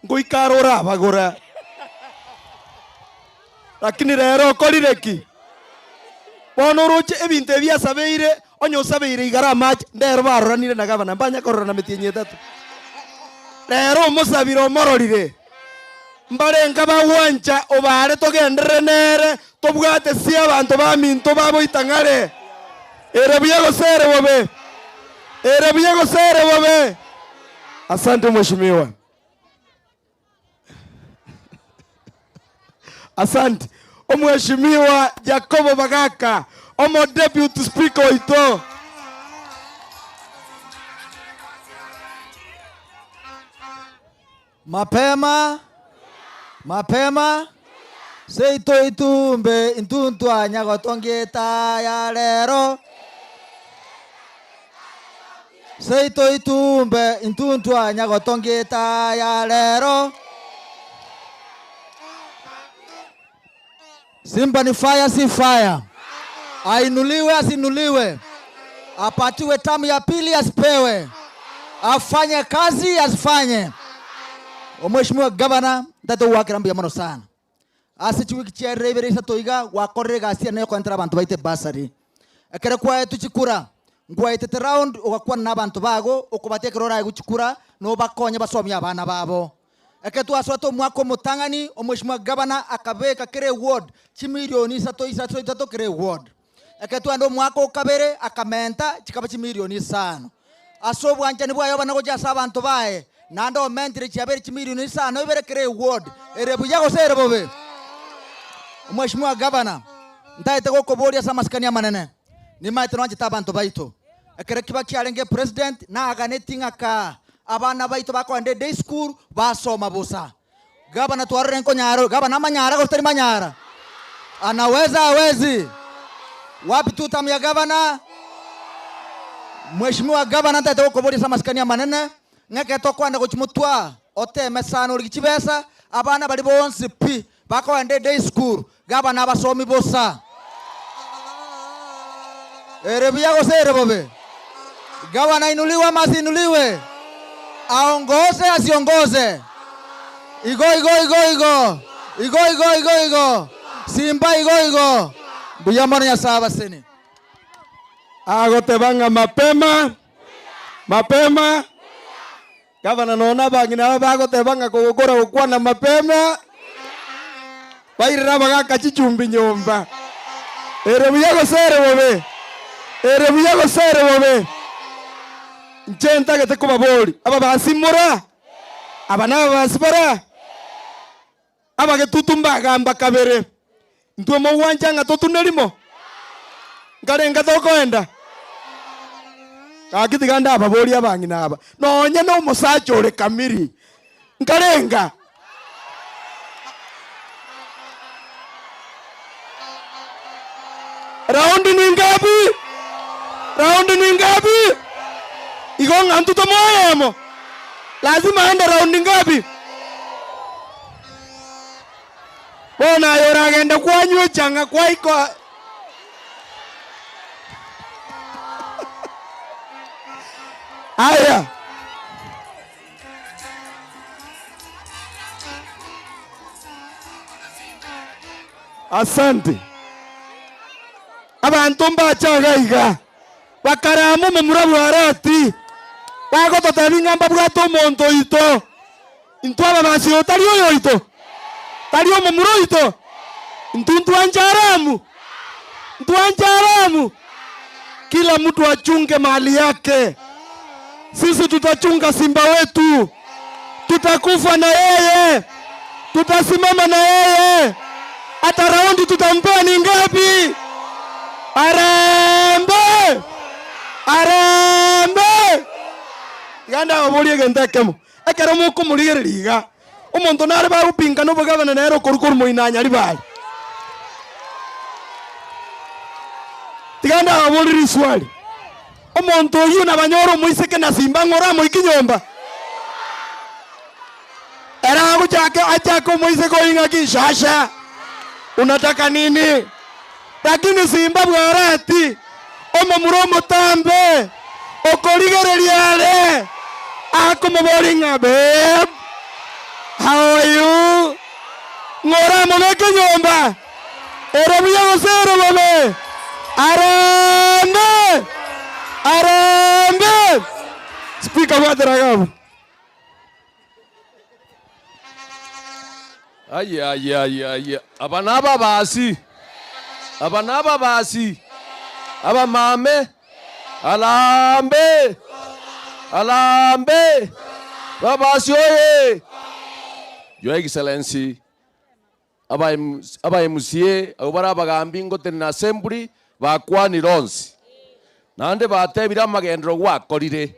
D: Ngoikarora bagora. Lakini rero korireki. Bono roche ebinte bia sabeire onyo sabeire igara match ndero baroranire na gavana mbanya korona metinye tatu. Rero musabiro mororire. Mbarenga bawanja obare togendere nere tobwate si abantu baminto baboitangare. Ere buyego sere bobe. Ere buyego sere bobe. Asante mheshimiwa. Asante. Mheshimiwa Jacobo Bagaka, omo deputy speaker ito.
M: Mapema seito itumbe intuntu anyagotongeta ya lero. Seito itumbe intuntu anyagotongeta ya lero. Simba ni fire si fire. Ainuliwe asinuliwe. Apatiwe tamu ya pili asipewe. Afanye kazi asifanye. Mheshimiwa Gavana ndato wakirambi ya mono sana. Asichukue kicherebe isa toiga wakorere gasi anayo kwentera abantu baite basari. Ekere kwa tuchikura. Ngwa itete round okakwa n'abantu bago okubatekerora guchikura no bakonye basomya abana babo. Eketu aswato mwako mutangani Mheshimiwa Gavana akabeka kere ward chimilioni isato kere ward. Eketu ando mwako kabere akamenta chikaba chimilioni sano. Asobu anchani bwa yoba nago jasa abantu bae. Nando mentire chabere chimilioni sano ibere kere ward. Erebu yago sere bobe. Mheshimiwa Gavana ntaite goko boria samaskania manene. Ni maite no anchita abantu baito. Ekere kiba kialenge president na aganetinga ka abana baito bako ande day school basoma busa Gavana twarore nko Nyaro. Gavana Manyara kostari Manyara. Anaweza hawezi? Wapi tu tamu ya gavana? Mheshimiwa gavana tete kukoboresa maskani ya manene. Ngeke tokwanda kuchimutwa. Ote mesano likichibesa. Abana bali bonsi pi. Bako ende day school. Gavana basomi bosa. Erebuya gose bobe. Gavana inuliwe ama asinuliwe? Aongoze asiongoze? Igo. Simba igo. Buyamana ya saba sini.
D: Agotebanga mapema. Gavana nona bangina bagotebanga kugukora gukwana mapema. Bairira bagaka chichumbi nyomba. Erebuya gosere bobe. Nchenta gete kubabori. Aba basimura. Aba naba basibara. Aba getutumba gamba kabere. Ntuo mo wanjanga totunelimo. Ngarenga tokoenda. Akitiganda ababori abangina aba. Nonye no musacho ole kamiri. Ngarenga. Raundi ni ngapi? Igonga ntuto moyemo. Lazima aende raundi ngapi? Bona yora agenda kwanywe changa kwaiko. Aya. Asante. Abantu mbachagaiga. Bakaramu mumurabu harati. Bago totabingamba bwato monto ito. Intwaba basio talio yoito. Talio mumuro ito. Ntuanjaramu. Kila mtu achunge mali yake. Sisi tutachunga simba wetu. Tutakufa na yeye. Tutasimama na yeye. Hata raundi tutampea ni ngapi? Arambe! Ganda obolie gentekemo. Ekero muko muligereriga. Omonto nare ba upinga no bogavana nero korukuru moinanya ari bai. Tiganda oboliri swali. Omonto yu na banyoro muiseke na simba ngora mo ikinyomba. Era kuchaka achako muiseko inga kishasha. Unataka nini? Lakini simba bwarati. Omo muromo tambe. Okoligereriale. Ako moboringa babe. How are you? Ngora mo meke nyomba. Erebuya gosero babe. Arambe. Speaker wadragabu.
N: Aya. Abanaba basi. Aba mame. Alambe. Babasi oye. Your Excellency. Aba MCA. Abara bagambi ngote na assembly. Bakwani ronsi. Nande batebira magendro gwakorire.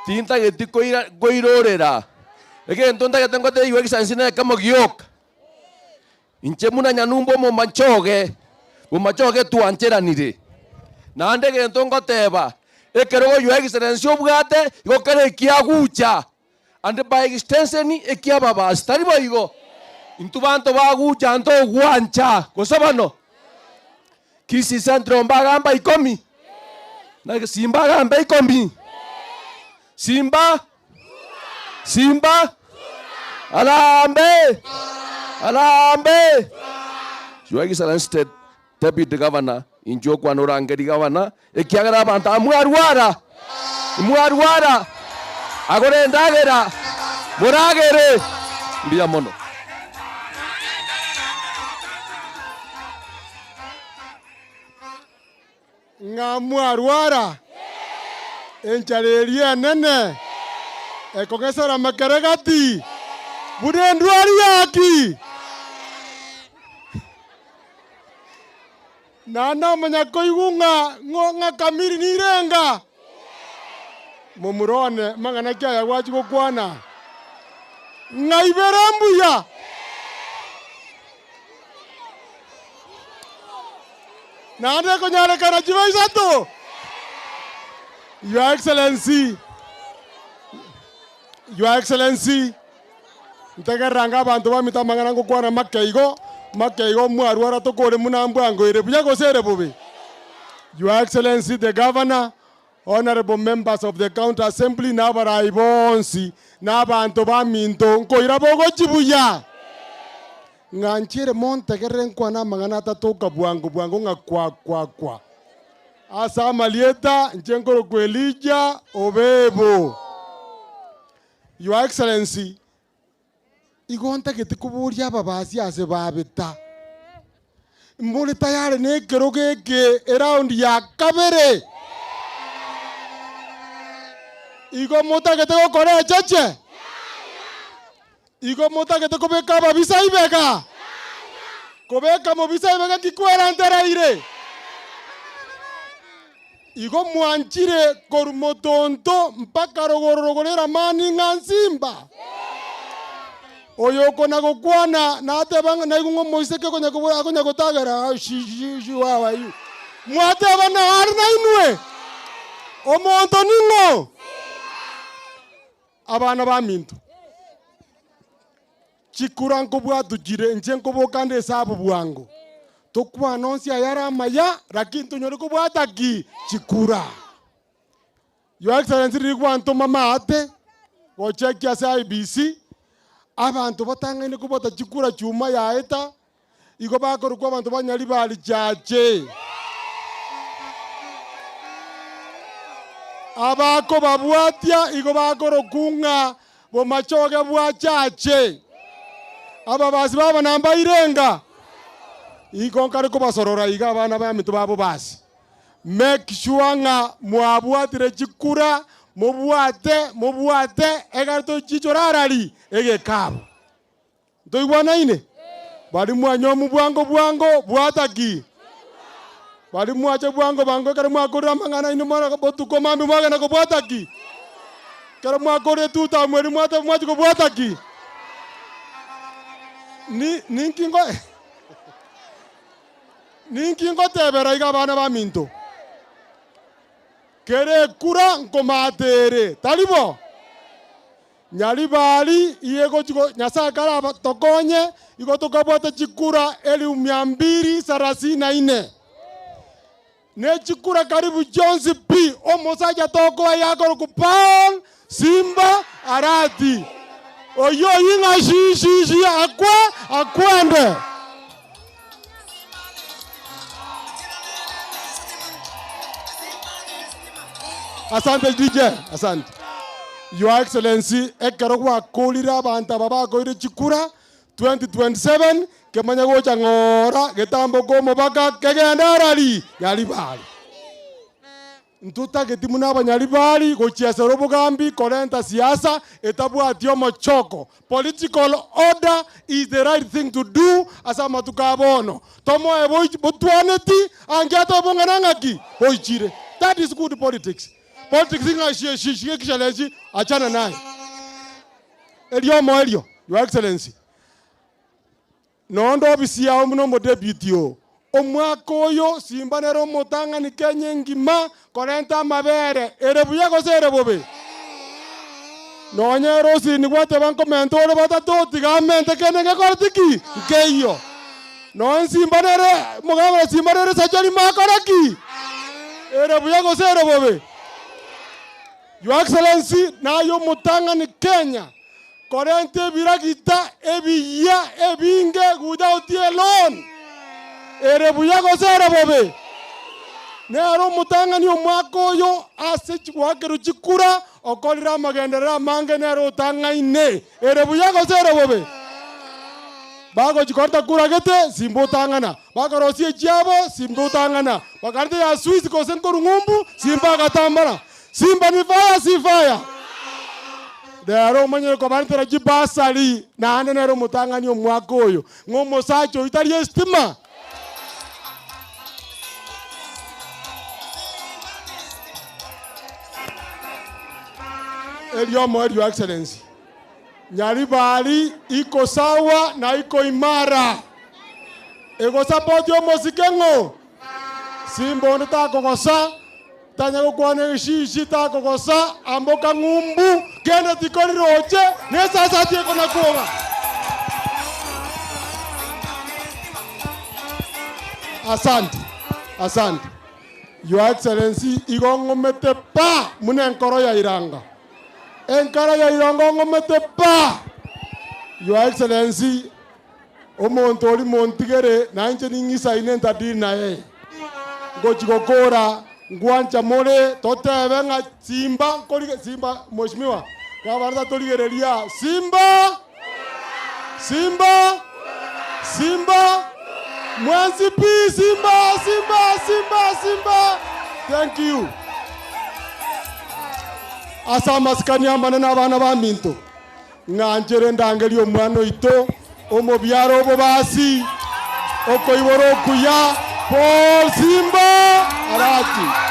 N: Tinta getiko goirorera. Ege ntonda getengo te Your Excellency na kama gioka. Inchemuna nyanumbo mo manchoge tuancheranire. Nande gentongo teba. Ekero Your Excellency obwate igokare kiagucha. Ande by extension ekiaba bastari boigo. Intubanto bagucha anto guancha. Gosabano. Kisi centro mbagamba ikomi. Na simba gamba ikomi. Simba. Alambe. Your Excellency Deputy Governor injo kwa norangeri governor ekiagara banta amwarwara agore ndagera muragere mbia mono
B: ngamwarwara enchareria nene ekogesora makeregati budendwari yaki nana manyakoigunga ngonga kamiri nirenga mumurone mangana kya yagwachi gukwana ngaiberembuya nande konyare kana jivaisatu. Your Excellency, Your Excellency, ntegeranga abantu bamitamangana ngukwana makeigo mwarwara tokore munambwango ire buya gosere bobe. Your Excellency the Governor, honorable members of the County Assembly n'abarai bonsi n'abantu baminto nkoira bogo chibuya. Nganchire montegere nkwana mangana tatoka bwango ngakwa. Asa malieta nchenkoro kwelija obebo. Your Excellency, igonta ketikuburia babasi ase babeta. Mbole tayari nekero geke around ya kabere. Igo mota keteko kore cheche. Igo mota keteko beka babisa ibeka. Kobeka mobisa ibeka kikwera ntera ire. Igo mwanchire korumotonto mpaka rogorogorera mani ngansimba. Oyoko na gukwana na atebanga na igungo moiseke konya kotagera shi wawa yu. Mwateba na harina inwe. Omonto ningo. Abana baminto. Chikuranko bwatu jire nchenko bokande sabu bwango. Tokwa anonsi ayara maya rakinto nyori kubwata ki chikura. Your Excellency rikwanto mama ate gochekia sa IBC abantu batangene kubota chikura chuma ya eta iko bakoro kwa abantu banyali bali chache abako babwatia iko bakoro kunga bo machoge bwa chache aba basi baba namba irenga iko nkari kubasorora iga abana baminto babo basi. Make sure nga mwabwatire chikura mubwate egarto chichorarari ege kabo. Ndoibwana ine bali mwanyo mubwango bwataki bali mwache bwango bango kare mwakora mangana ino mara botuko mambi mwagana ko bwataki kare mwakore tuta mweri mwata mwache ko bwataki ninkingo tebera iga bana baminto kere kura nkomatere talibo nyali bali iego chiko nyasakara tokonye iko tokabwata chikura 234 ne chikura karibu Jones P omosaja toko yako kupal Simba Arati oyo yinga shi akwende. Asante DJ, asante. Your Excellency, ekero kwa kolira banta baba ko ire chikura 2027 kemanya gocha ngora getambo komo baka kegenda rali yali bali. Ntuta getimu naba nyali bali gochiasa robogambi kolenta siasa etabwa atiomo choko. Political order is the right thing to do asama tukabono. Tomo ebo botwaneti angiato bonganangaki boichire. That is good politics. Politics inga shi kishalezi achana naye. Elio, Your Excellency. Nondo obisi ya mno deputy o. Omwakoyo Simba nero motanga ni Kenya ngima korenta mabere. Erebuya ko serebobe. Nonye rosi ni wate banko mentore bata toti gamente kenenge kortiki. Keyo. Non Simba nere mogabra Simba nere sajali makoraki. Erebuya ko serebobe. Your Excellency, na yo mutanga ni Kenya. Korente biragita ebiya ebinge without alone. Erebuya ko serebobe. Nero mutanga ni omwako yo ase chwakeru chikura okolira magendera mange nero tanga ine. Erebuya ko serebobe. Bago chikorta kura gete simbo tangana. Bago rosie chiabo simbo tangana. Bakarte ya Swiss ko sen korungumbu simba katambara. Simba ni fire si fire. Dero manyere ko bantera jibasali na ande nero mutanga ni omwako oyo. Ngomo sacho itari estima. Eliomo, Your Excellency. Nyaribari iko sawa na iko imara. Ego support yo mosikengo. Simbo nita kokosa. Tanya kukwane shishi ta kokosa. Amboka ngumbu. Kenda tikoni roche. Nesa sati eko na kuwa. Asante. Asante. Your Excellency, igongomete pa mune enkoro ya iranga. Enkoro ya iranga ngomete pa. Your Excellency, omonto oli montigere na inche ningisa inenta dina ye. Gochigokora ngwancha more totebe nga Simba kolige Simba mheshimiwa. Kabarza toligereria Simba. Simba. Simba. Mwanzi P, Simba, Simba, Simba, Simba. Thank you. Asa maskani amana na bana ba minto. Nganjere ndangeli omwana ito, omobyaro obo basi. Okoiboro kuya, Paul Simba, arati.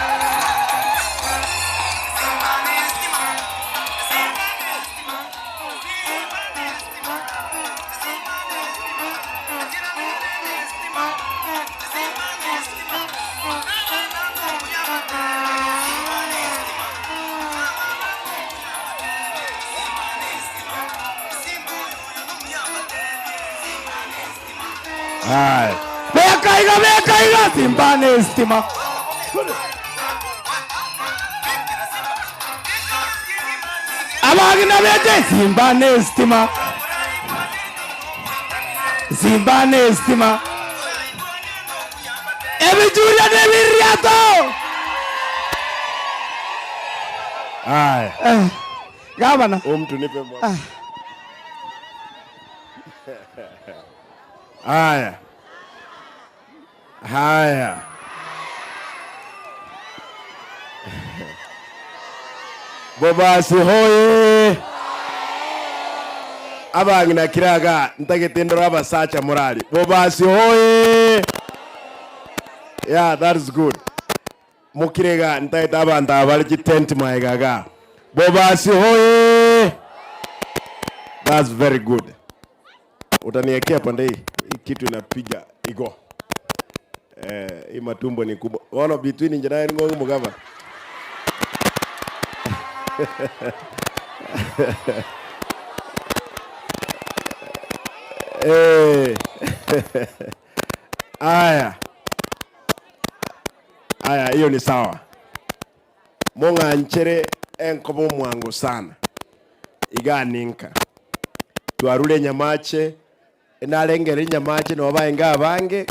C: Hai. Mekaiga Simba ni stima. Abagina bete Simba ni stima. Simba ni stima. Ebijuria de Viriato. Hai. Gavana.
N: Tunipe mwana.
C: Haya. Haya.
N: Bobasi hoye. Abangina kiraga ntagetendera abasacha morali. Bobasi hoye. Yeah, that is good. Mukirega ntaita abantu abali tent maigaga. Bobasi hoye. That's very good. Utaniekea pande hii kitu inapiga igo. Hii matumbo ni kubwa. Ono between njana ngo mugava. Aya. Aya, hiyo ni sawa. Monga nchere enkobo mwangu sana. Iga ninka. Tuarule nyamache. Nalengere nyamache no baenga abange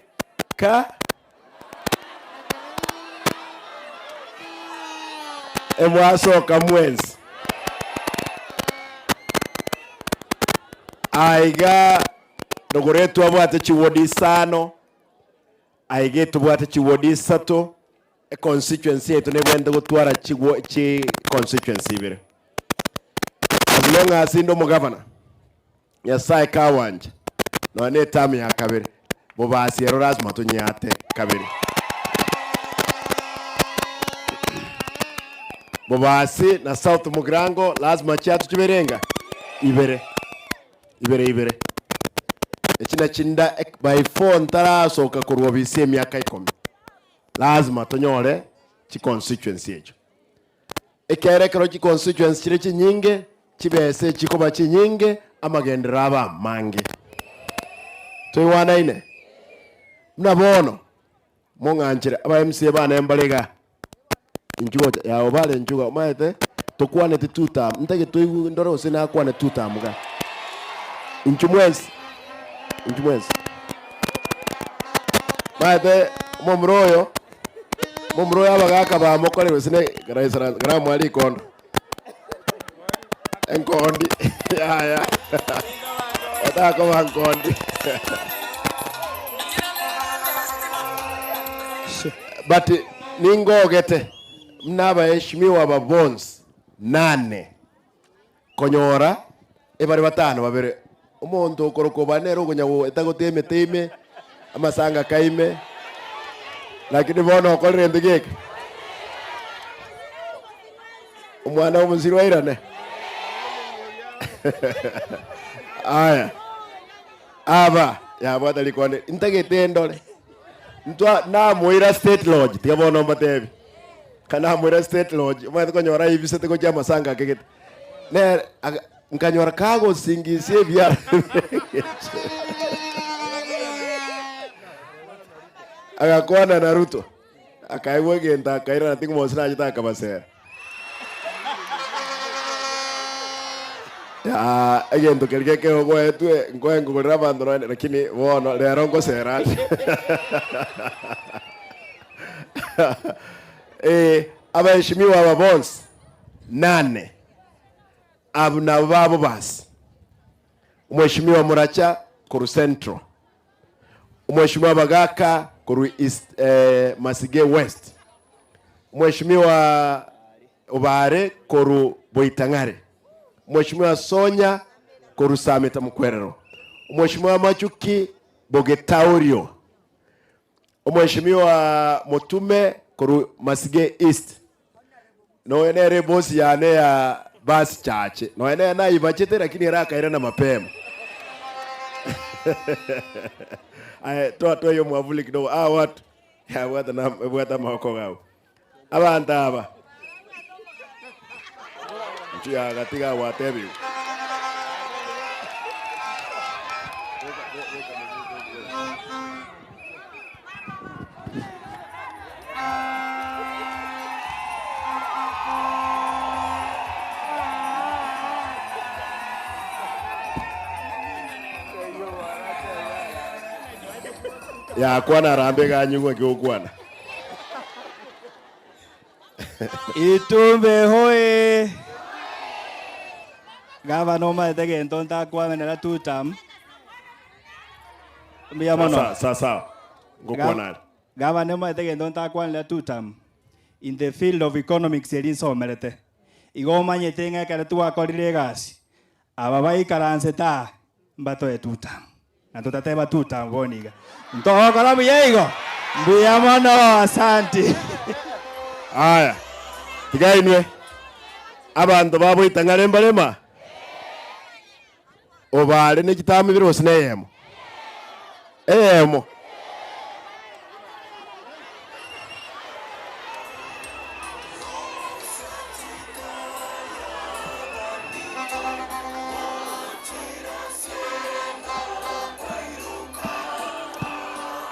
N: ka emwaso kamwenzi aiga dogoretu abwate chiwodi sano aige tubwate chiwodi sato e constituency yetu nebende gutwara chi constituency bire as long as ndo mo governor Nyasaye kawanje no ne tamu ya kabiri bobasi ero lazima tunyate kabiri bobasi na South Mugrango lazima cyatu kiberenga ibere ekina chinda by phone tarasoka kurwa bisi emyaka 10 lazima tonyore chi constituency echo ekerekero chi constituency kire kinyinge kibese chikoba kinyinge amagendera aba mange toywana ine mnabono monganjira aba MC bana embalega injugo ya obale njuga maete tokwane tituta mtege toyu ndoro sina kwane tuta muga injumwezi maete momroyo abagaka ba mokore sine garaisara gramwali kondo enkondi ya otako bankondi but ningogete mnaba heshimiwa ba bonds 8 konyora ebari batano babere umuntu koroko banero kunyawo etagoteme teme amasanga kaime lakini bono kolre ndigeke umwana w'umuziri wairane Aya. Aba, ya bwata likone. Intagete ndole. Ntwa na muira state lodge. Tiga bono mbatebi. Kana muira state lodge. Mwa ko nyora hivi sete ko jama sanga kekete. Ne nkanyora kago singisie bia. Agakwana Naruto. Akaiwe genda kaira na tingu mosina jita kabasera. Ya, agento kelge ke ogo etu ngoengo goraba ndoro lakini wono lero ngo sera. Abaheshimiwa wa bonds 8 abuna babo basi. Mheshimiwa Muracha Koru Central. Mheshimiwa Bagaka Koru East, Masige West. Mheshimiwa Obare Koru Boitangare. Mheshimiwa Sonya Koru Sameta Mkwerero. Mheshimiwa Machuki Bogetaurio. Mheshimiwa Motume Koru Masige East. No enere bosi yane ya basi chache. No enere na ibachete lakini raka irena mapema. Toa hiyo mwavuli kidogo. Watu ya wata mahoko gao. Abantu aba. Nchia katika watebi. Ya kwana rambe ganyugo kiokwana.
L: Itumbe hoye. Gavana Omaete gento ntakwamenera tutam. Mbiyamono.
N: Sasa. Ngokwana.
L: Gavana Omaete gento ntakwanera tutam. In the field of economics elisomerete. Igomanyete ng'ekere twakorire egasi. Aba baikaranse ta mbato etutam. Na tutateba tutam boniga. Ntokora buyeigo. Mbiyamono asante.
N: Aya. Tigainwe. Abantu babo itangare mbalema. Obale ne kitami birose neyemo. Eyemo.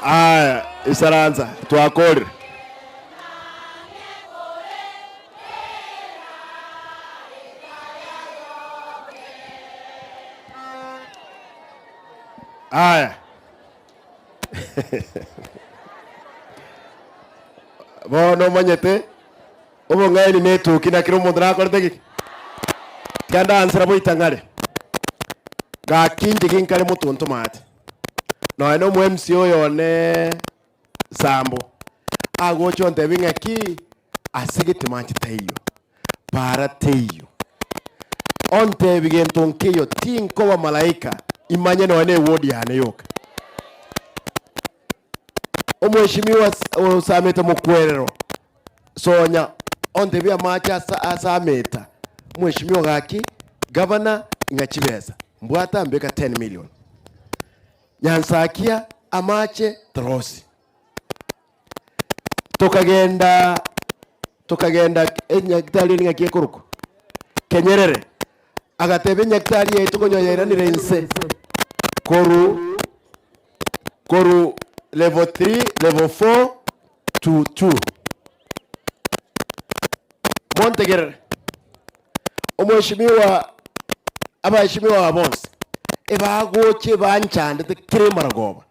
N: Aya, isaranza twakore. Aya. Bono manyete. Obo ngaini netu kina kiro mondra korte ki. Kanda ansra bo itangare. Ga kinje kinkare mutuntu mate. No eno mu MC oyo ne Sambo. Agocho ntebinga ki asigiti manchi tayo. Para tayo. Onte bigenton kiyo tinko wa malaika. Imanye no ene wodi hane yoka. Mheshimiwa Sameta Mkwerero. Sonya onte bia macha Sameta. Mheshimiwa gaki governor ingachibeza. Mbwata mbeka 10 million. Nyansakia amache trosi. Tokagenda nyaktari ngakie kuruko. Kenyerere. Agatebe nyaktari yetu konyoyeranire nse. Koru level 3, level 4 to 2. Montegerere. Mheshimiwa abaheshimiwa wa bonse. Ebagoche banchande tekire maragoba.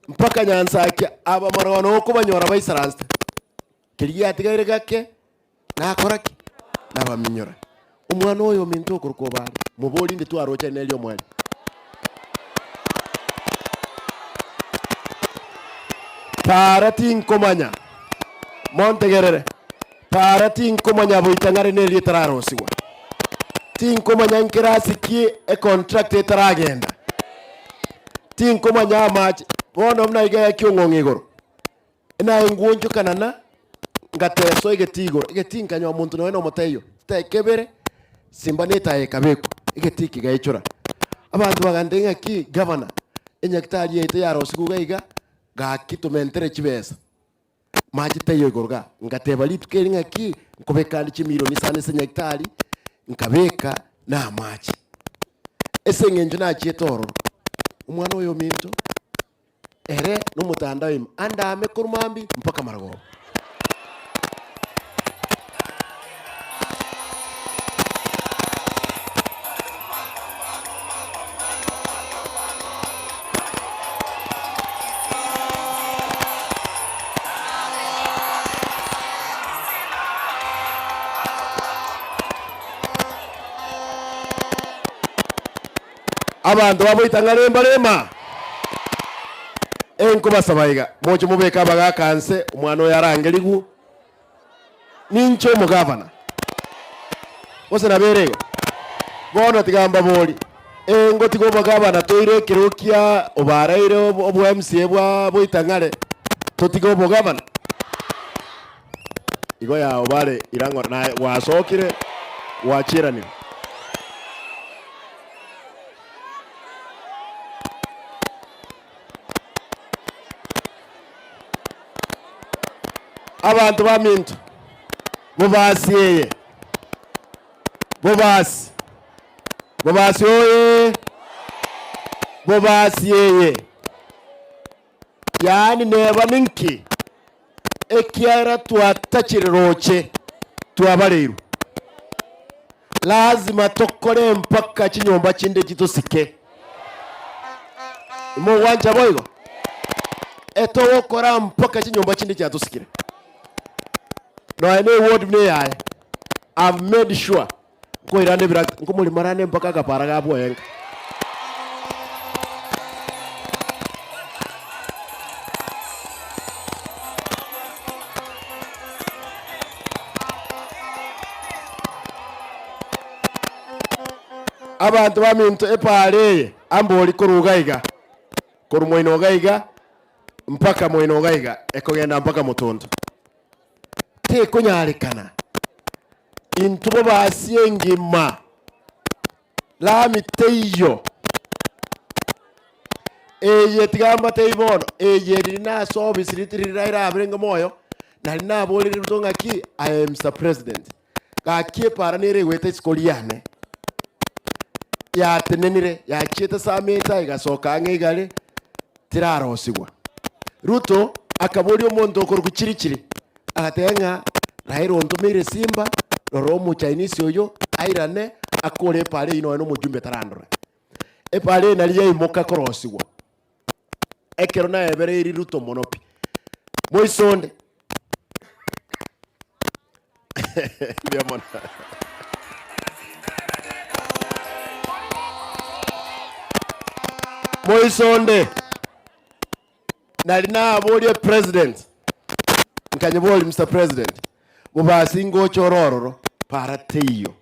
N: Mpaka Nyansaki aba maragano ko banyora bayisaransta. Kiriya atigaire gake nakoraki nabaminyora. Umwana oyo minto kurukobali muboli ndi twarocha nelyo mwali. Parati nkomanya Montegerere. Parati nkomanya boitangare nelyo tararosiwa. Tinko manyankira sikie e contract etaragenda. Tinko manyama bono mna iga kyongo ngigoro. Ina ngunju kanana ngateso igetigoro. Igetinka nyo muntu no eno moteyo. Tekebere simba netaye kabeko igetiki gaichura abantu bagandenga ki governor enyaktari yete yarosi kugaiga gakitumentere chibesa majiteyo gorga ngateba litukeringa ki nkobeka chimilioni sane senyaktari nkabeka na maji esengenjo na chietoro umwana oyo minto ere n'umutanda wima andame kurumambi mpaka Maragoba. Abantu baboitanga lemba enko basabaiga mocho mubeka bagakanse umwana yarangeligu nincho mugavana ose naberego bono tigamba boli engo tigo mugavana toire kirokia obaraire obu MCA bwa boitangare totigo mugavana igo ya obare irango na wasokire wachirani abantu baminto bubasiyeye bubasi oye bubasiyeye yani neba ninki ekiara twatachiriroche twabaleru lazima tokore mpaka chinyomba chinde chitusike mo wanja boygo eto okora mpaka chinyomba chinde chatusikire. No, I know what me I. I've made sure. Go irane birak. Nko muli marane mpaka kaparaga hapo yenga. Abantu baminto epale amboli korugaiga. Korumoino gaiga mpaka moino gaiga ekogenda mpaka mutondo. Kunyalikana intubo basiyengima la miteyo eye tigamba teibono eye rina service ritirira abrenga moyo nalina boli rutonga ki I am Mr. President ka kiepara nere wete skoliane ya tenenire ya chieta sameta igasoka ngegale tirarosigwa Ruto akaboli omonto okor kuchirichiri agatenga rairo ntumire simba roromu Chinese oyo airane akore pale ino no mujumbe tarandora epale naliye imoka korosigo ekero na ebere iri Ruto monopi moisonde biamona moisonde nalina aboli president nkanyeboli Mr. President bubasi ngocho rororo para teyo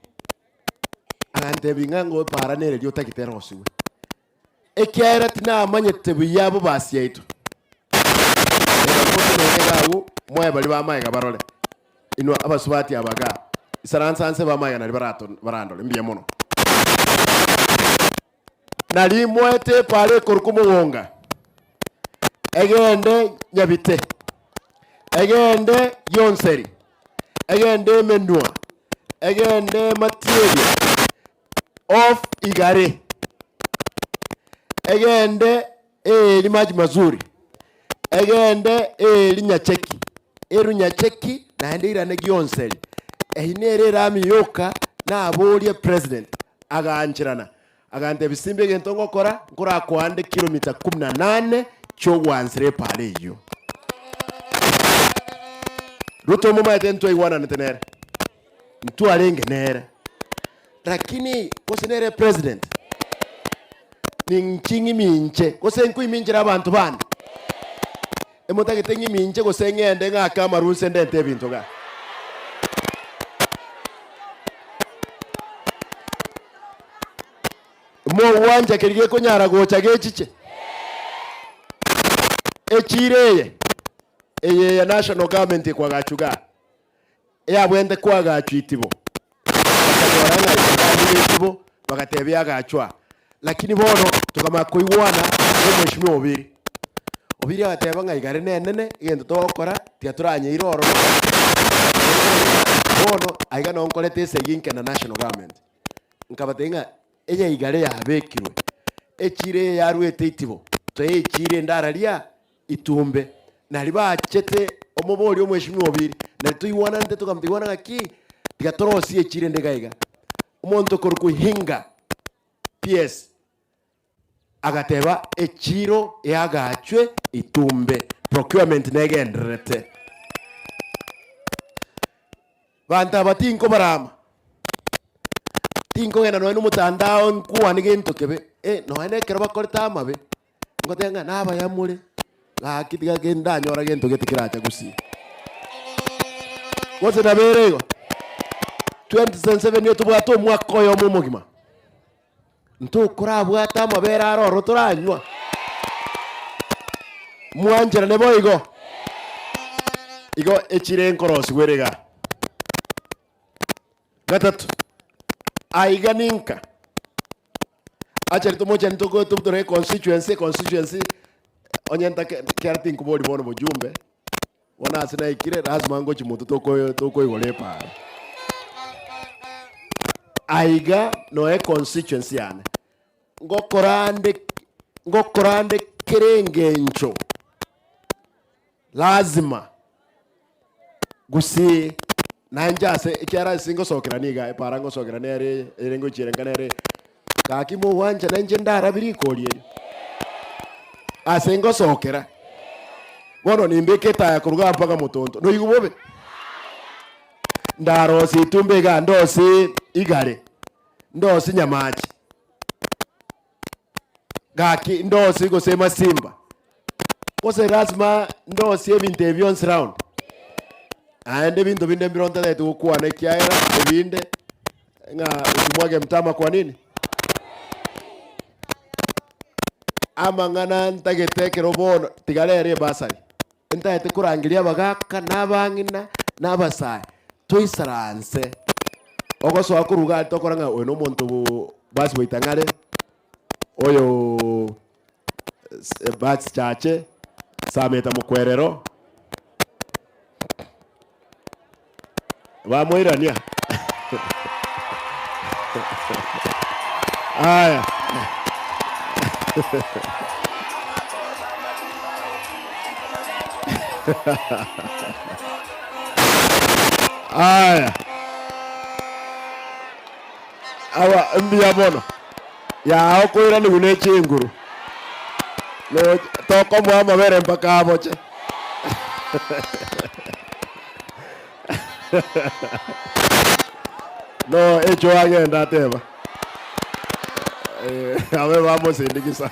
N: ante bingango para nere lyo takiterosi we ekiara tina amanyete buyabo basi yetu ngawo moya bali bamaye barole ino abasubati abaga isaransanse bamaye na barato barandole mbiye mono nali moete pale korukumo wonga egende nyabite egende yonseri egende menua egende material of igare egende limaji mazuri egende linyacheki nyacheki naende irane gyonseri ehinere rami yoka na abolie president aganchirana agante bisimbe gentongo kora nkora kwande kilomita 18 cyo wansire pale iyo Ruto mama etento iwana netenere mtu alenge nere lakini kosenere president ni nchingi minche kosenku iminjira abantu bandi emotake tengi minche kosengende ngaka marunse ndente bintu ga mo wanja kirige konyara gocha gechiche echireye eye ya national government kwa gachuga ya bwende kwa gachitibo oranga itibo bagatebya agachwa lakini bono tukama kuigwana n'umweshimiwa obiri agateba ng'aigare nene egento togokora tiga turanyeire oro bono aiga nonkorete esegi na national government nkabatenga eya igare yabekirwe echire yarwete itibo toye echire ndararia itumbe nari bachete omobori omweshimiwa obiri nari tuigwana nte tukamtigwana gaki tiga torosi echire ndegaiga omonto korukuhinga PS agateba echiro yagachwe itumbe procurement negenderete banta batinko barama tinko gena no mutandao nkuani gento kebe no ene kero bakorta amabe ngotenga naba yamure gakitiga genda nyora gento getikiracha gusi wose na berego 2007 yo tubwato mwaka yo mumugima nto kurabwata amabera aroro turanywa mwanjera nebo igo echire nkorosi werega gatatu aiga ninka achari tomocha ntoko tubtore constituency onyenta kertin kubodi bono bujumbe wana asina ikire lazima ngo chimutu toko igolepa aiga no constituency yane ngokorande kerengencho lazima gusi nanjase ikiara singo sokeraniga parango sokeranere erengo chirenganere kakimo wanja nanje ndara birikolie asengo sokera bono nimbeketa yakuruga mpaka mutonto no igubobe ndaro situmbe ga ndosi igare ndosi nyamachi gaki ndosi gosema simba kose lazima ndosi ebintu ebyonse round ande bintu binde mbironta letu kuwa nekiaira ebinde nga usimwage mtama kwa nini ama ngana ntagetekero bono tigalere basari ntahete kurangiria bagaka nabangina nabasai toisaranse ogoso akuruga tokoranga ono muntu basi boitangare oyo bats chache sameta mukwerero bamoirania aya aya awa mbia bono ya okoira ni uneche nguru no toko mwa mabere mpaka aboche no echo agenda tema a ver vamos a indikisa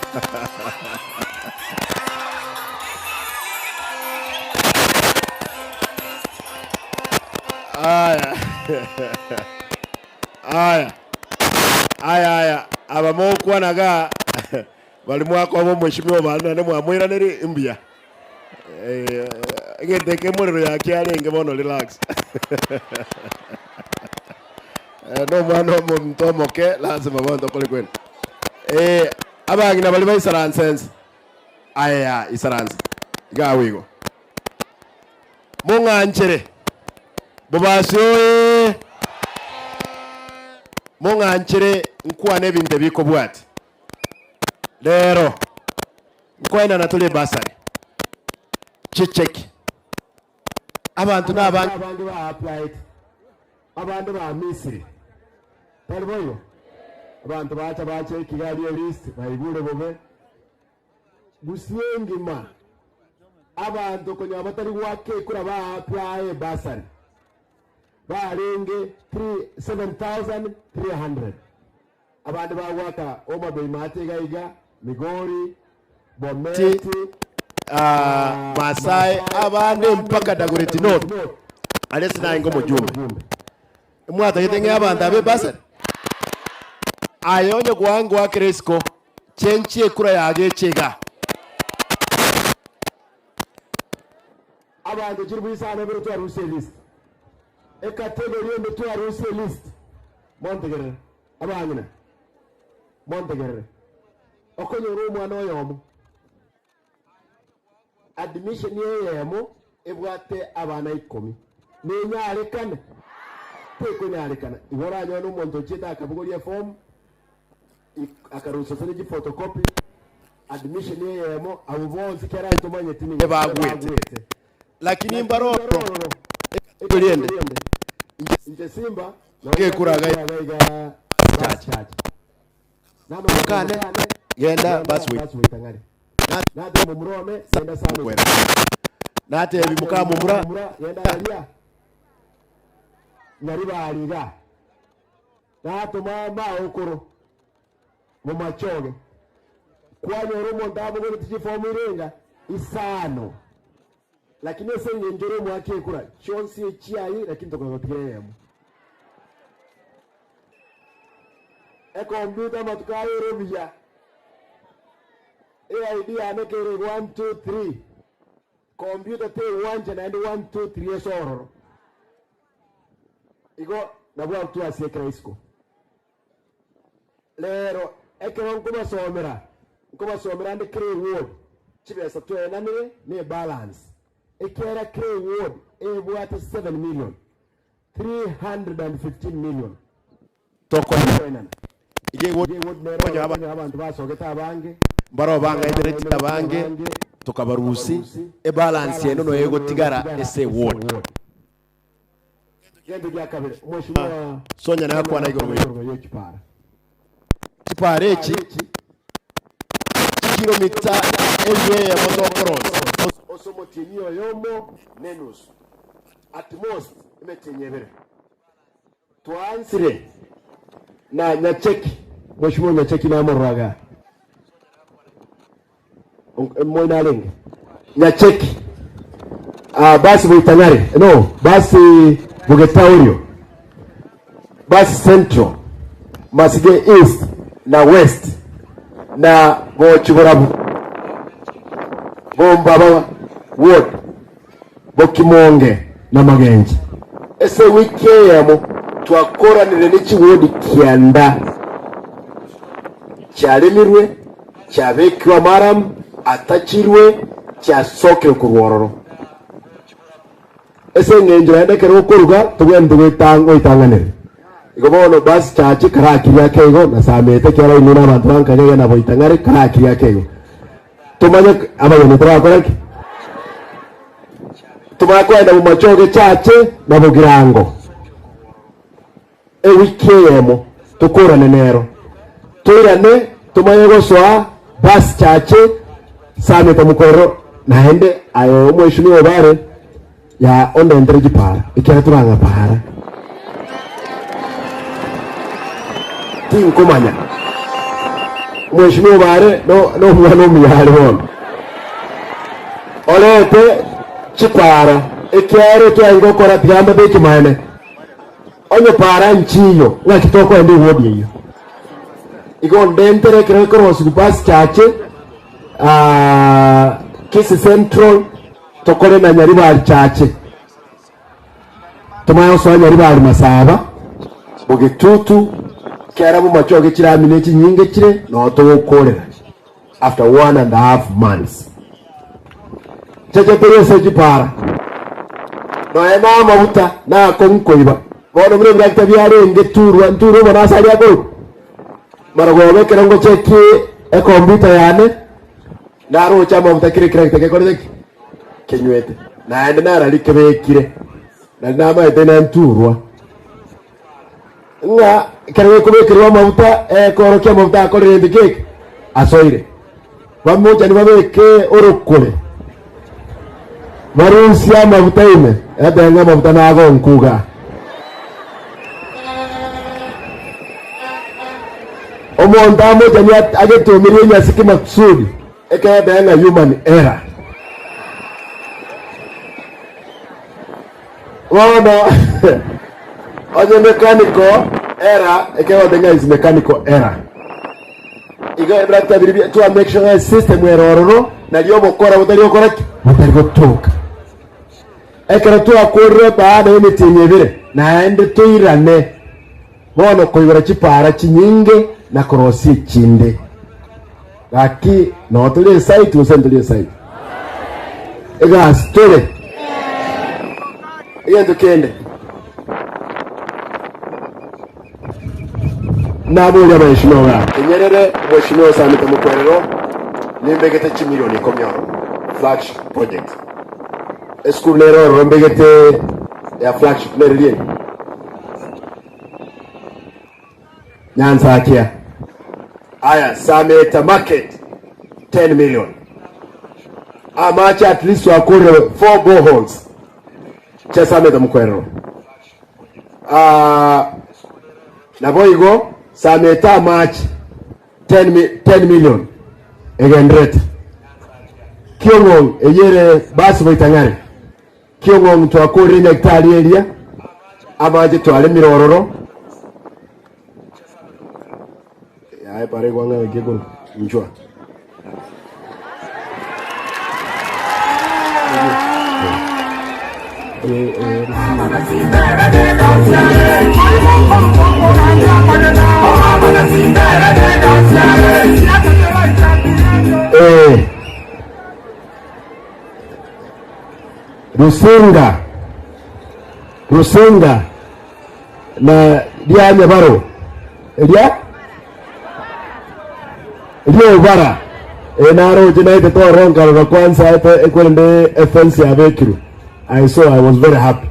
N: aya abamo kwanaga bali mwako abo mweshimiwa bana ne mwamwira neri imbia ngedeke muriro yake arenge bono relax no mwana mtomoke lazima bondo kole kwenu abangina bali baisaransense aya isaranse gawigo munganchere bobasyo munganchere nkwa nebinde biko bwati lero nkwaina natule basari chicheki abantu n'abandi ba applied abandi ba Misiri taliboyo abantu bacha Kigali list bayigure bobe gusiyengima abantu konya batari wake kura ba apply basari barenge 7,300 abantu bawaka oma beimate gaiga Migori Bometi Masai abandi mpaka Dagoretti North alesi na ingo mujumbe mwata yitenge abantu abe basari ayonye kuwangu wa Cresco chenchi kura yage chega abantu chirubisa na bero to aruse list e category ndo to aruse list Montegere abangina Montegere okonyoru mwana oyomo admission yeyemo ebwate abana 10 nenyarekana tekonyarekana iboranya n'umuntu chita akabugoria form akaruhusa sene photocopy admission yeyemo abo bonse kera itomanye tini bagwete lakini mbaroro ekoliende nje Simba nge kuraga chachi namukane yenda baswe nate mumurome senda samu nate bimuka mumura yenda alia nyari bariga nato mama okoro mumachoge kwanyoro mondabo ngo tijifomirenga isano lakini ese nyenjoro mwake kura chonsi chiai lakini tokogotiremo e computer matukayo robia e idea ne kere 1 2 3 computer te 1 and 1 2 3 esoro igo nabwa tu asiekra isko lero e che non come somera and kere word chibesa to enanire ne balance e kera kere word e buata 7 million 315 million toko enana ige word nero abantu basogeta abange baro banga internet abange tokabarusi e balance yeno no yego tigara ese word yendo yakabere mheshimiwa Sonya na kwa na igoro kipare echi kilomita ewe ya motocross osomo tinyo yomo nenus at most imetenyebere tuansire na nyacheki mheshimiwa nyacheki na moraga mwana lenga nyacheki basi buitangare no basi bugetaurio basi central masige east na west na bochiburabu bombaba ward bokimonge na magenji ese wikeyamo twakoranire n'iki ward kianda cyalemirwe cyabekiwa maram atachirwe cyasoke kurwororo ese ngenjira ndekero kuruga tugende gwitango itanganire igobono basi chachi karakiriya kego na samete kyara inuna abantu bankanye na boitangare karakiriya kego tumanye abayone turakoraki tumakwenda mu machoge chache na bugirango wikeyemo tukurane nero tuirane tumanye goswa basi chache samete mukoro naende ayo mheshimiwa bare ya onda entreji para ikira turanga para tinkumanya mheshimiwa bare no mwana miyali hono olete chipara ikere kyango kora tigamba bekimane onyo para nchiyo ngakitoko ndi wodi iyo igonde ntere kire cross bus chache Kisi Central tokore na Nyaribari chache tumayo so Nyaribari masaba Bugitutu kera mu machoge kiramine kinyinge kire no to ukorera after 1.5 months chache perese jipara no ema mabuta na konkoiba bono mure brakta byarenge turu banasali yako maragobe kerango cheki e computer yane naro chama mutakire kireke koreke kenywete naende naralike bekire na nama etena nturwa nga kare kubekirwa mabuta korokia mabuta akorere ndikeke asoire bamoja ni babeke orokole marusi ya mabuta ime ebenga mabuta nago nkuga omonda moja ni agetomiriye nyasiki maksudi ebenga human error Wono oje mechanical error ekewa is mechanical error igo ebrakta biribi to make sure system error na lyo bokora butari correct butari gotoka ekera to akorre baada y'imitinyebire na ende toirane bono koibora chipara chinyinge na korosi chinde gaki no tuli site usentuli site egas tole yendo kende nabuli abeshinoga Nyerere mweshimiwa Samita Mukwerero nimbegete chimilioni komyoro flagship project esku lero rombegete ya flagship lerien Nyanza akia aya Samita market 10 million amacha at least wakure 4 boreholes cha Samita Mukwerero na boigo Samita match 10 million again rate Kiongong eyere basi boitangare Kiongong twakuri nektari area amaje twale mirororo ya pare kwanga kiko njwa Rusinga na dia nyabaro dia ubara enaro jinaite to ronga kwa kwanza ekwende offense ya Bekiru I was very happy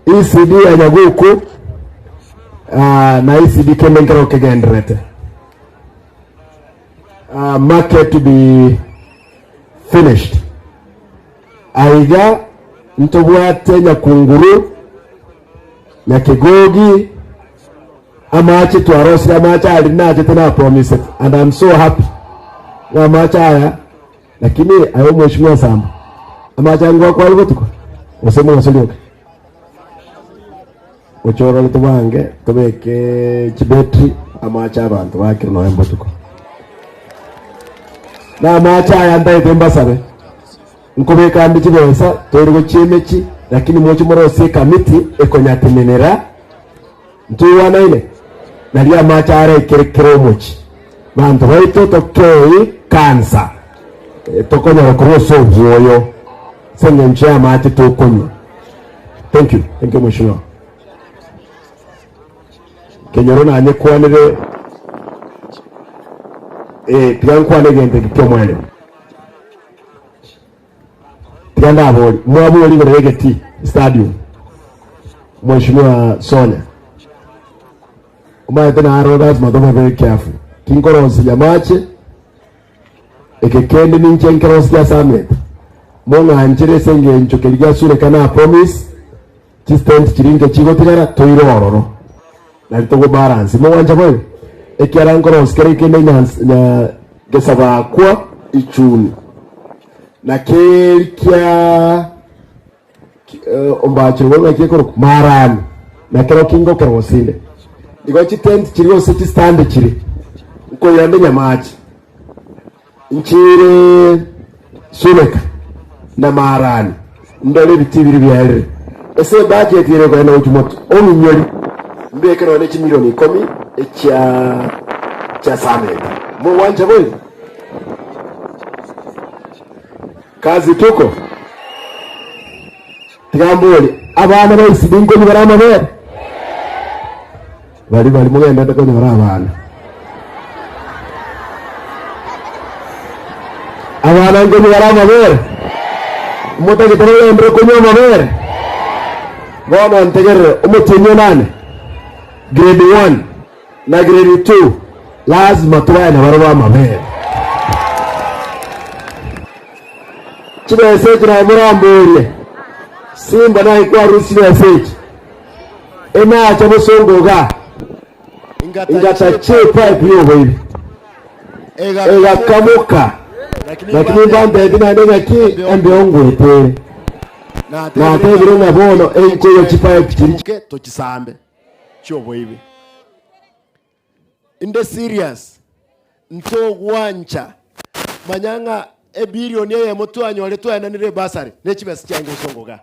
N: ECD anyaguku na ECD kemengero kegendrete market to be finished aiga ntobwate nyakunguru nyakigogi amache twarosi amache alinaje tena promise it. And I'm so happy na amache haya lakini ayo mheshimiwa Samba amache ngwa kwa hivyo tuko useme wasolioka uchoro lutubange tubeke chibetri amache abantu bakiri noembo tuko na amache haya ndaite mbasabe nkubeka ndi kibesa torigo chimechi lakini mochi morose kamiti ekonyatemenera ntuwana ile nalia machara kerekero mochi bantu baito tokei kansa tokonya kuroso bwoyo senge nchia mati tokonya. Thank you mheshimiwa kenyorona anye kwanire tiyankwane gente kitomwele Tianda aboli mwabu wali regeti stadium mheshimiwa Sonia umaye tena arodas madoma very careful kinkoronsi ya mache ekekende ninche nkoronsi ya Samet mona anjire senge nchokeliga sure kana promise chistent chiringe chigotigara toirororo na litogo balance mo wanja boy ekiara nkoronsi kerekende nya gesaba kwa ichuni na kelkia ombacho wonga kiko marani na kero kingo kero sile iko tent chirio city stand chiri uko yande nyamaji nchire suleka na marani ndole bitibiri byare ese budget ire ko na utumoto omunyori mbeke no ne chimilioni 10 cha Sameta mo wanja boy kazi tuko tigambuli abana baisi bingo ni barama bere bali mugenda ndakonyora abana ngo ni barama bere mota kitoro endre konyoma bere bwana ntegere umutenyo nane grade 1 na grade 2 lazima tuwe na barama bere chibese kira murambuye Simba na ikwa rusi ya seji ena chabo songoga ingata chepa pio baby ega kamuka lakini bande dina ndenga ki embe ongwe te na tegere na bono enko yo chipa kichirike to chisambe chyo baby in the serious nto gwancha manyanga billion ye mutu anyole to yananire basari nechibese cyange songoga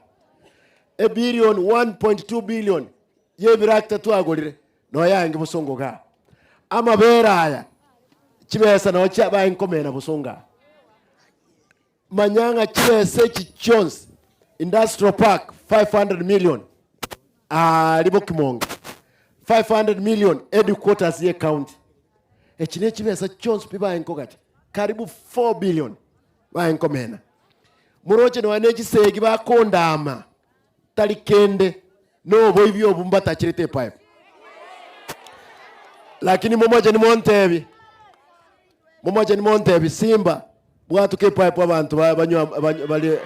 N: billion 1.2 billion ye birakta to agolire no yange busongo ga amabera aya kibesa no kyaba inkomena busonga manyanga kibese kichons industrial park 500 million libo kimonga 500 million headquarters ye county ekine kibesa chons piba enkogati karibu 4 billion ba enkomena muroche no anechi segi ba kondama talikende no boy byo bumbata kirete pipe lakini momoje ni montebi simba bwatu ke pipe abantu banywa bali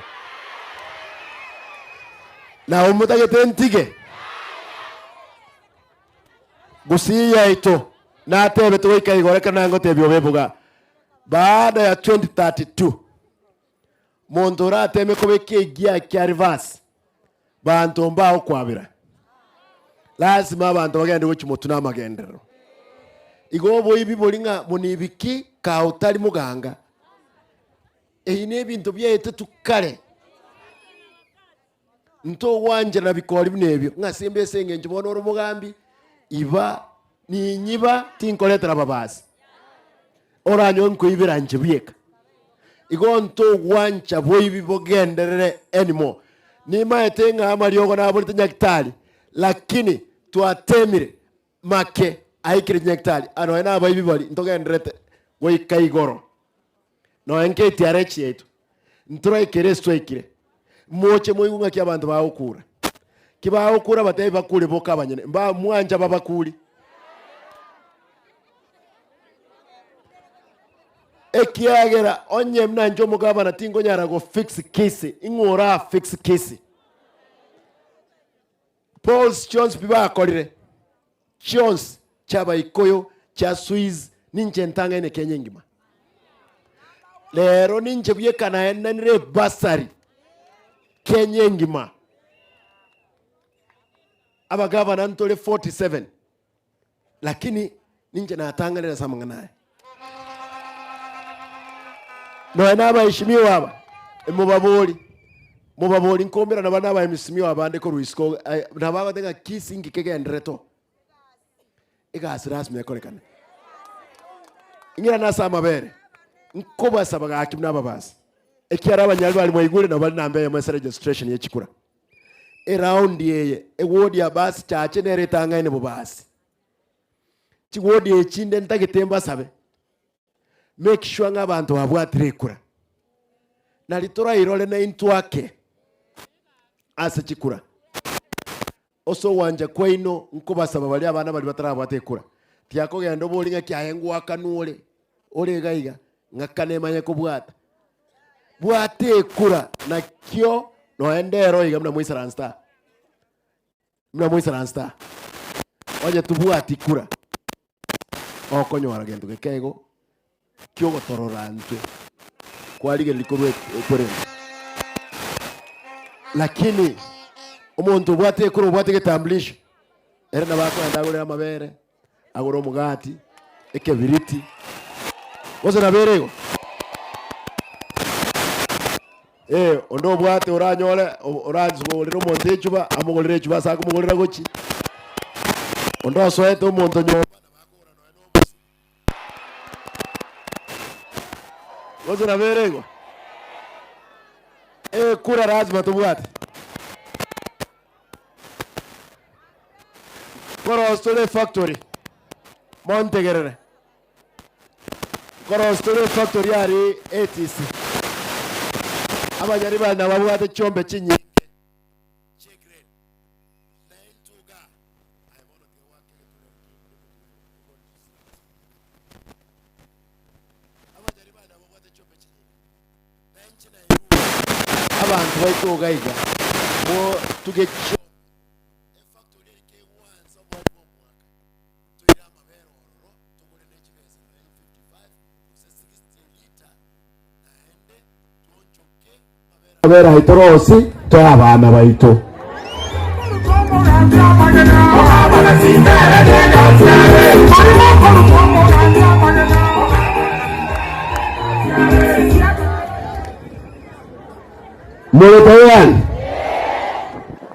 N: na umutage tentige gusiya ito na tebe to ikayigore kana ngo tebyo bebuga baada ya 2032 mondora teme ko bekegia kyarivas bantu mbao kwabira lazima abantu bagende w'ikimoto n'amagendero igobo ibi bolinga munibiki ka utali muganga eyine bintu byete tukale nto wanje na bikori binebyo ngasembe senge njibona oro mugambi iba ni nyiba tinkoletera babasi oranyo nko ibiranje biyeka igonto wancha boibi bogenderere anymore ni maete nga amariogo na abulite nyaktali lakini twatemire make aikire nyaktali ano ena boibi bali ntogenderete we kaigoro no enke tiarechi yetu ntura ikere strike moche moyunga kya bantu baukura kibaukura bateye bakule boka abanyene mba mwanja babakuli ekiagera onye mnanjo mugabana tingo nyara go fix case ingora fix case Paul Jones biba akolire Jones chaba ikoyo cha Swiss ninje ntanga ene Kenya ngima lero ninje byekana enanire basari Kenya ngima abagabana ntole 47 lakini ninje natangalira samanganaye no naba ishimiwa aba mubaboli nkombera nabana aba imishimiwa abande ko ruisko nababa tenga kisingi kegendreto igasirasme yakolekana ingira nasama bere nkoba sabaga akimna babasi ekiara abanyali bali moyigule nabali nambe ya message registration yechikura around yeye ewodi abasi chache neretanga ine bobasi chiwodi echinde ntagetemba sabe make sure ng'abantu babwatire kura nalitora irole na intwake ase chikura oso wanja kwaino nkobasaba bali abana bali batarabwate kura tiako gendo bolinga kyayengu akanule ole gaiga ngakane manye kubwata bwate kura na kyo no endero iga mna muisa ransta oje tubwati kura okonyora gendo kekego kyogo tororantwe kwalige likorwe korema lakini umuntu bwate kuro bwate getambulisho era nabako ndagore amabere agoro mugati ekebiriti woza naberego ondo bwate oranyole oranzugolero umuntu echuba amugolero echuba sako mugolera gochi ondo soete umuntu nyo woza naberego kura lazima tubwate Korostole factory Montegerere Korostole factory ari ATC abanyari bana babwate chombe chinyi abantu bayitogaiga bo tuge abera hitorosi to abana baito Murutayan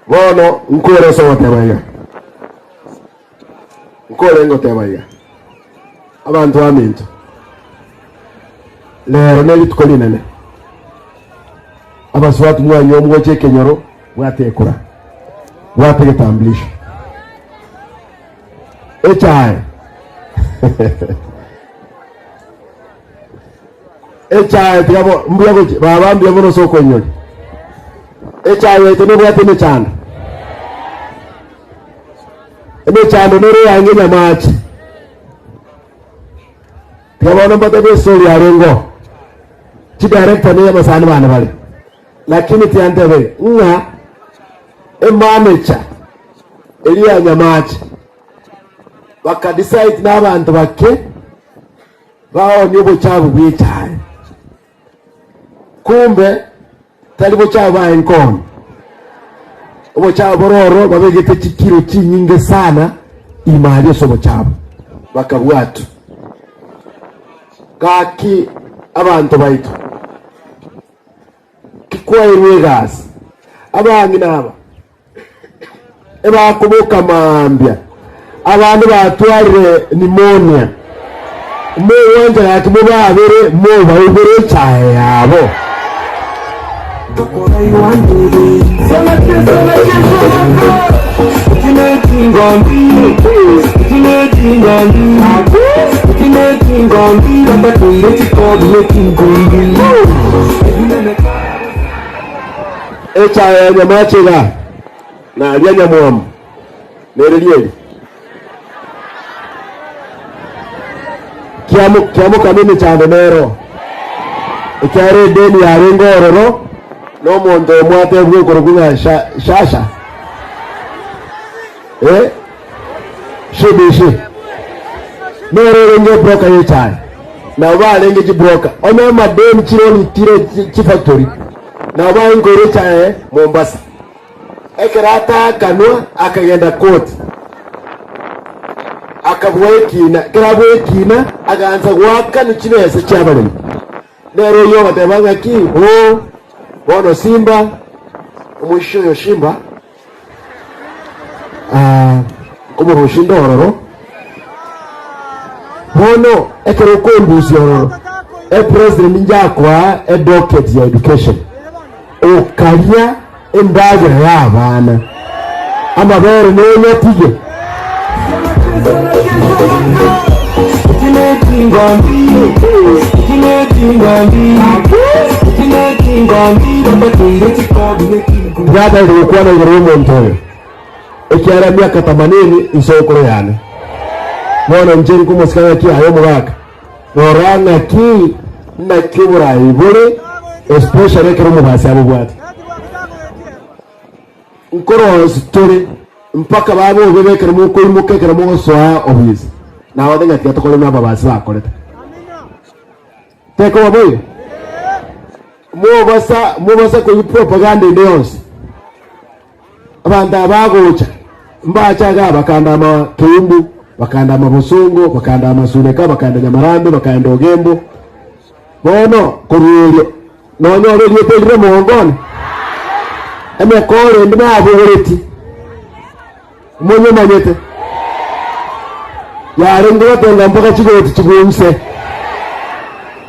N: bono nkure sote baya nkole ngotebaiga abantu aminto lero nelituko linene abaswatu mwanya omwoche kenyoro bwatekura bwate gitambulisho echae echae tiabo mbia gochi baba mbia bono soko nyori echae yetu ne bwate ne chanda ene chanda ne yange nyamachi tiabo no bata be sori arengo chi director ne yabasana bana bale lakini tiantebe nga manager eliya nyamachi bakadecide n'abantu bake baonye obuchabu bw'echae kumbe tali buchabu bwa enkono obuchabu bororo babegete chikiro chinyinge sana imali eso buchabu bakabwatu kaki abantu baitu kikwairwe gas abangi naba ebakubuka mambya abantu batwarire pneumonia muwanja yake mubabere mubayibere cyahe yabo echaye nyamachega na alya nyamwamu nerelieli kiamu kanini chande nero ikyare deni yarengo ororo no muntu mwate bwe kurugunya shasha shibishi nero nge broka yechaye na bale nge jibroka ono madeni chironi tire chi factory na bale ngore chaye Mombasa ekerata kanwa akagenda court akabwekina kirabwekina aganza gwaka nikinese cyabarimo lero yo batebanga ki bono simba umushoyo shimba como rushindo ororo bono ekero kombusi ororo president njakwa docket ya education okalia embagira y'abana amabere n'enyatige Gata ilikuwa na ngoro mtoyo ekiara miaka 80 isokoro yane mwana njeni kumusikana ki ayo mwaka noranga ki na kibura ibure especially kero mubasi abo bwati nkoro story mpaka babo bebekera mu koyimuke kera mu soa obizi na wadenga tikatokole na babasi bakoleta teko waboye mubasa ko propaganda news abanda bagocha mbacha ga bakanda ma kiyumbu bakanda mabusungu bakanda masuneka bakanda nyamarambe bakanda ogembo bono kurulye nonyore lyepelire muongone emekore ndina abugureti munye manyete yarengo tenga mpaka chigoti chigumse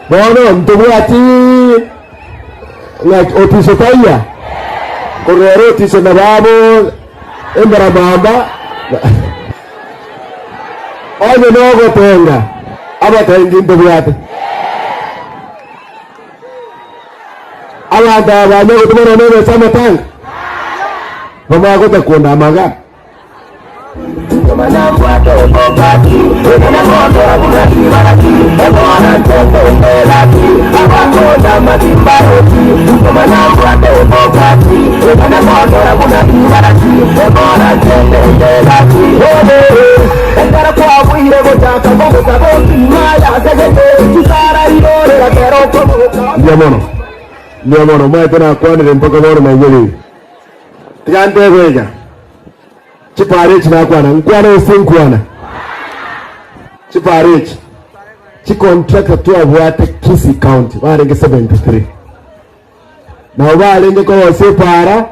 N: bono ntubwati like otiso taya korero otiso nababo embara bamba oye nogo tenga abata ingimbe byate abanda banyo kutumana nene sama tanga bama ko takunda amaga Nyamono maitena kwanire mpaka bora maijeli tigante bega chiparich na kwana nkwana usinkwana chiparich chi contract to abwate Kisii County barenge 73 na barenge ko separa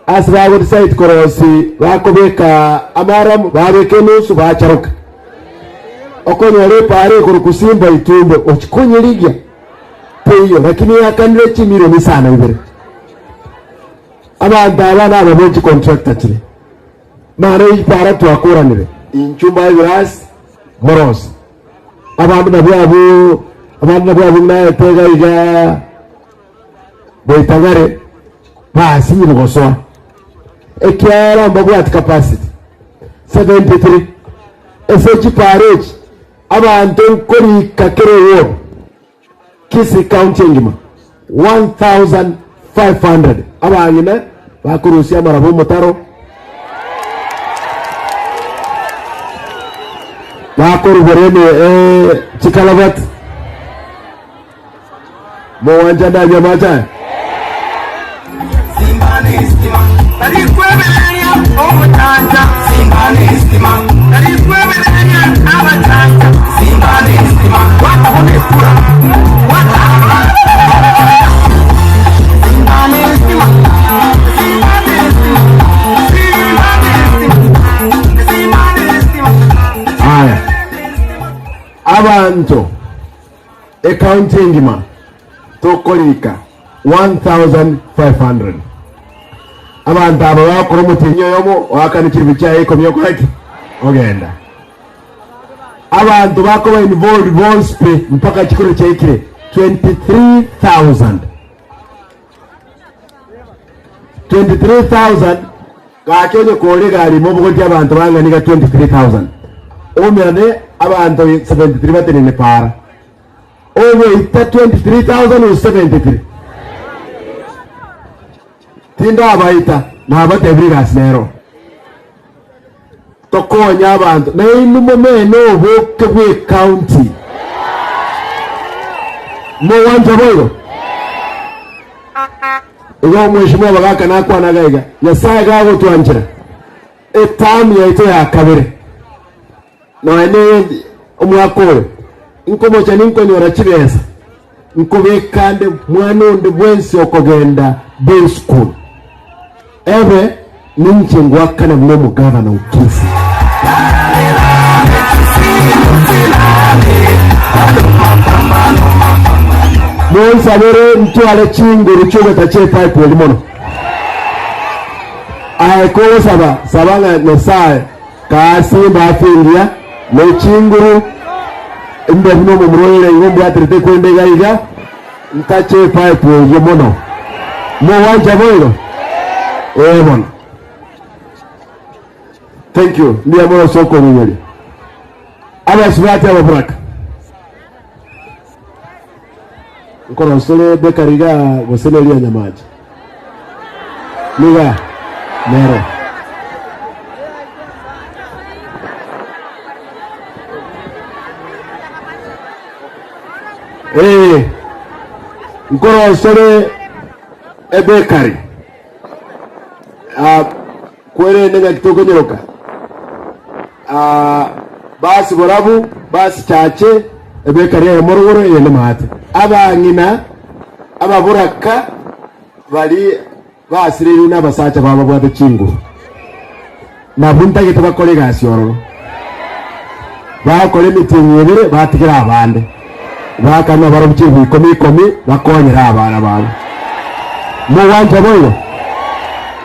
N: asbago site korosi bakobeka amaram babeke nusu bacharuka okonyore pare kurukusimba itumbe ochikonyerigia peyo lakini yakanire chimiro ni sana ibere abantu abana ababonye contractor chile mara ipara twakoranire inchumba ibras moros abantu nabwo naye tega iga boitagare basi ngoswa ekyara mbago at capacity 73 esechi parage abantu kori kakere Kisi County ngima 1500 abangina bakurusia marabo motaro bakuru borene chikalabat mwanja na nyamacha Simbani istima tarikwebelenya omutanja Simbani istima tarikwebelenya abatanja Simbani istima wakone kura abantu accounting ma tokolika 1500 abantu abo bakora mutinyo yomo wakanikira bicaye ko myoko haki ogenda abantu bakoba involved volspe mpaka chikoro chekire 23,000 gakenye kole gari mobogoti abantu banganiga 23,000 omerane abantu 73 batenene para owe ita 23,000 or 73 tinda abaita na abatebrigas nero tokonya abantu na inu momeno boke bwe county mo wanja boyo Ugo mheshimiwa bagaka nakwa nagaiga yasaye gago twanjira etamu yaito ya kabere no ene umwakore inkomocha ninkonyora kibesa nkobekande mwana onde bwensi okogenda day school ebe ninchingwa kana mwe mugavana ukisi Mwensa bere mtuale chinguru chuga tache pipe limono Aiko sabanga nesae kasi mbafingia ne chinguru imbe bino mumroire ngombe atrete kwende gaiga ntache pipe limono Mo wanja boyo mono Thank you ndia mono soko mwili Aba subati aba braka Nkoro sole bekariga gosele liya nyamaji Liga Nero Nkoro sole ebekari Kwere nenga kitoko nyeroka Basi borabu Basi chache ebekari ya morogoro yende mahati abangina ababuraka bali basiriri n'abasacha baba bwate chingu na bunta gito bakore gasyororo bakore mitingi ebere batikira abande bakana barobye bikomi bakonyera abana babo mo wanje boyo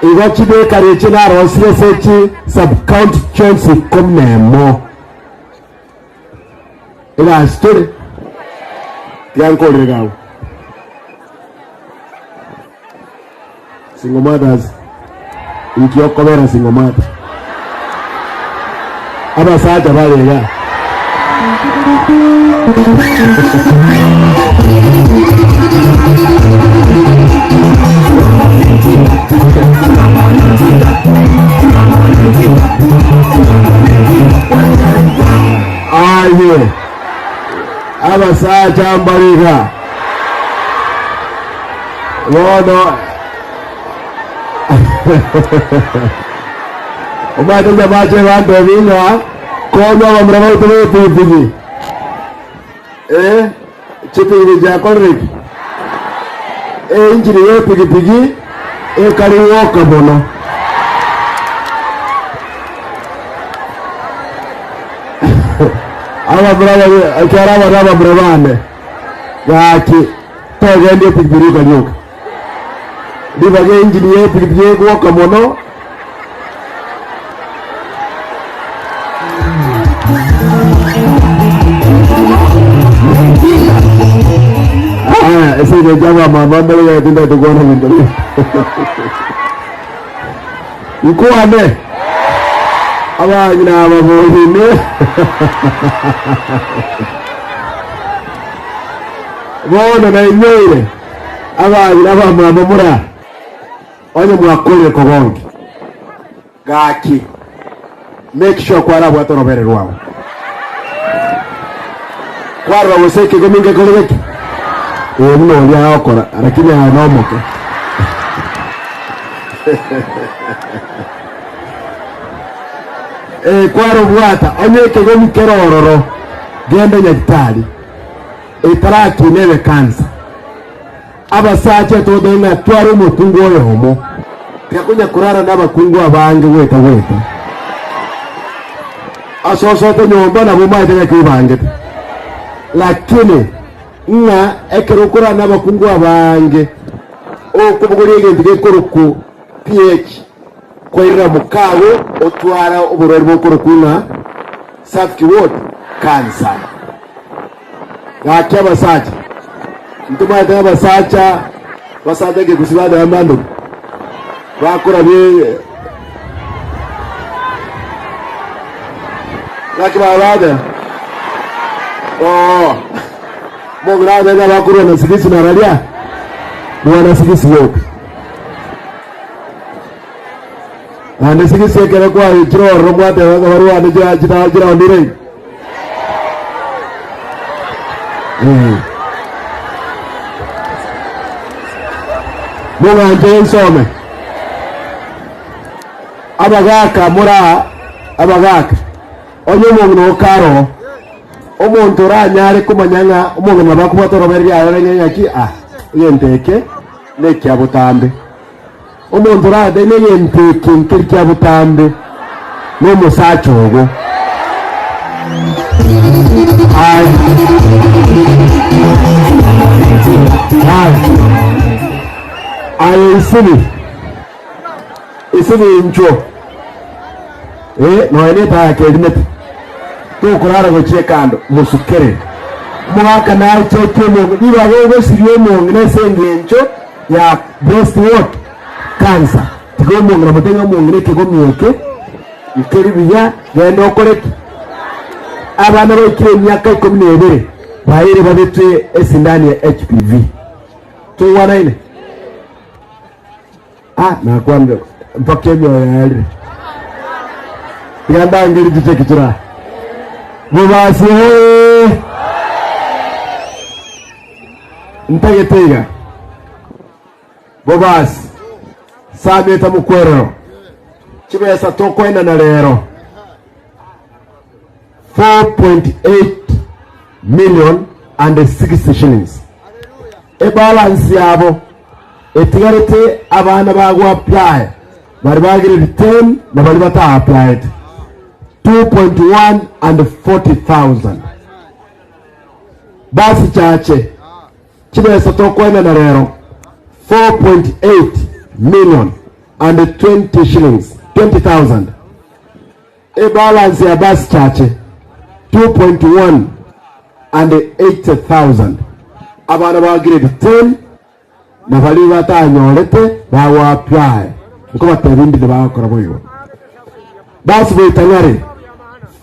N: iga kibekari kina rosire sechi sub county chance komnemo ila story yanko legawo single mothers ikiyokobera single mother abasaja balega aye abasaja mbariga wono Umate jamache wanto vinga kono wa mrama utuwe pipigi chipigi jakorik injiri ye pigi kari woka bono aba brava akara baba bravane gaki tegende pikiruka nyoka dibage engineer pikipiki ko kamono ese de java mama mbele ya tinda tukona mimi uko ane aba ina aba bohine bona na imere aba ina mama mura onye mwakole kogongi gaki make sure kwara bwato robere rwao kwara woseke gominge koleweki mno ya okora lakini anaomoke kwaro bwata onyeke gomikero ororo genda nyakitali itaraki nebe kansa abasache todenga twari mutungo yomo yakunya kurara n'abakungu abange weta asosote nyomba na buma ite kibange lakini nga ekerukura n'abakungu abange okubuguriye ndige kuruku pH kwaira mukago otwara uburori bw'okurukuna safety ward cancer gake abasacha ntuma ite abasacha basatege kusibada amando bakora bye laki balada Mograda na bakuru na sikisi na radia. Bwana sikisi yote. Ande sikisi yake kwa itro romwate waru ande jira ondire. Munga anje nsome. Abagaka mura abagaka. Onye mungu no karo. Omuntu ranyare kumanyanga umuntu nabakubatoroberi yaranya ki yenteke nekya butambe omuntu rade neyenteke nkirya butambe no musachogo isini ncho no ene ta kedmet kurara gochie kando musukere mwaka na chocho mo diba gogo sirio mo ngene sengencho ya breast cancer tigo mo ngana botenga mo ngene kego mieke ikeri biya gendo koreki abana bakire myaka 12 bayire babetwe esindani ya HPV to wana ile na kwambe mpake myo yali yanda ngiri kichekira Bobasi Ntagetega Bobasi Sabeta mukwero Chibesa toko ina na lero 4.8 million and 60 shillings balance yabo etigarete abana bagwa apply bari bagire return na bari bata applied 2.1 and 40,000 basi chache chibesa tokwenda na rero 4.8 million and 20 shillings 20,000 balance ya basi chache 2.1 and 80,000 abana ba grade 10 na bali batanyorete bawa apply uko batebindi bakora boyo basi boitangare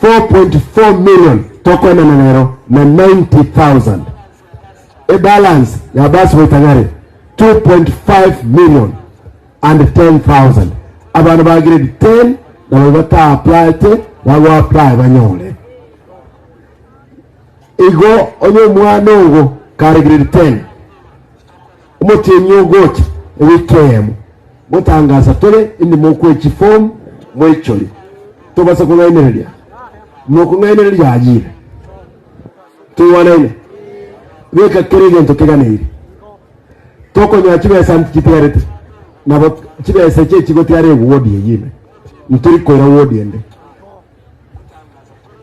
N: 4.4 million tokwenda na nero na 90,000 balance ya basi boitangare 2.5 million and 10,000 abana ba grade 10 na bata apply te bawa apply banyole igo onye mwana ngo kare grade 10 umutinyo gochi wikemu mutangaza tole indi mukwe form mwecholi tobasa kunainereria nukunainereria ajira tuwanene weka kirigento kiganiri toko nyachibe santi kiterete nabo chibe seche chigo tiare wodi yime nturi koira wodi ende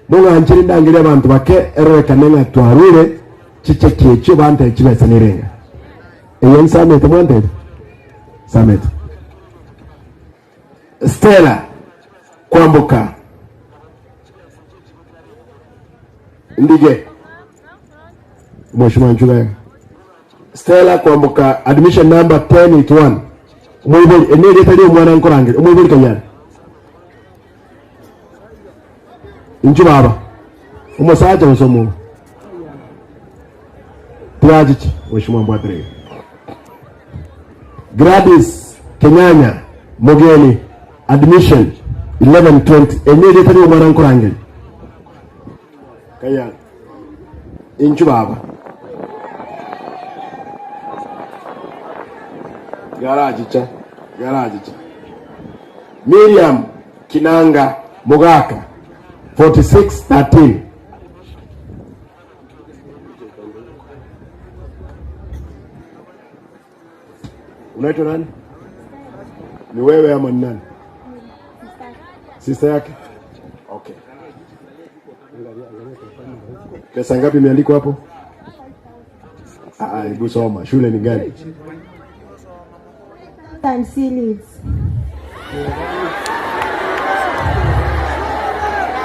N: nunganjiri ndangire abantu bake eroekanenga twarure chiche kiecho bante chibesa nirenga eyen samet mwante samet Stella kwambuka ndige Mheshimiwa Nchuga Stella kwambuka admission number 1081 umwibuli eneli etali omwana nkorangire umwibuli kanyana inchu baba umusacha usomo Tiajichi Mheshimiwa Mbwatere Gladys Kenyanya Mogeni admission 1120 eneli etali omwana nkorangire kanyana inchu baba Garajicha Miriam Kinanga Mogaka 4613 Unaitwa nani? Ni wewe ama ni nani? Sister yake? Okay. Pesa ngapi imeandikwa hapo? Hebu soma. Shule ni gani?
O: Tansilis.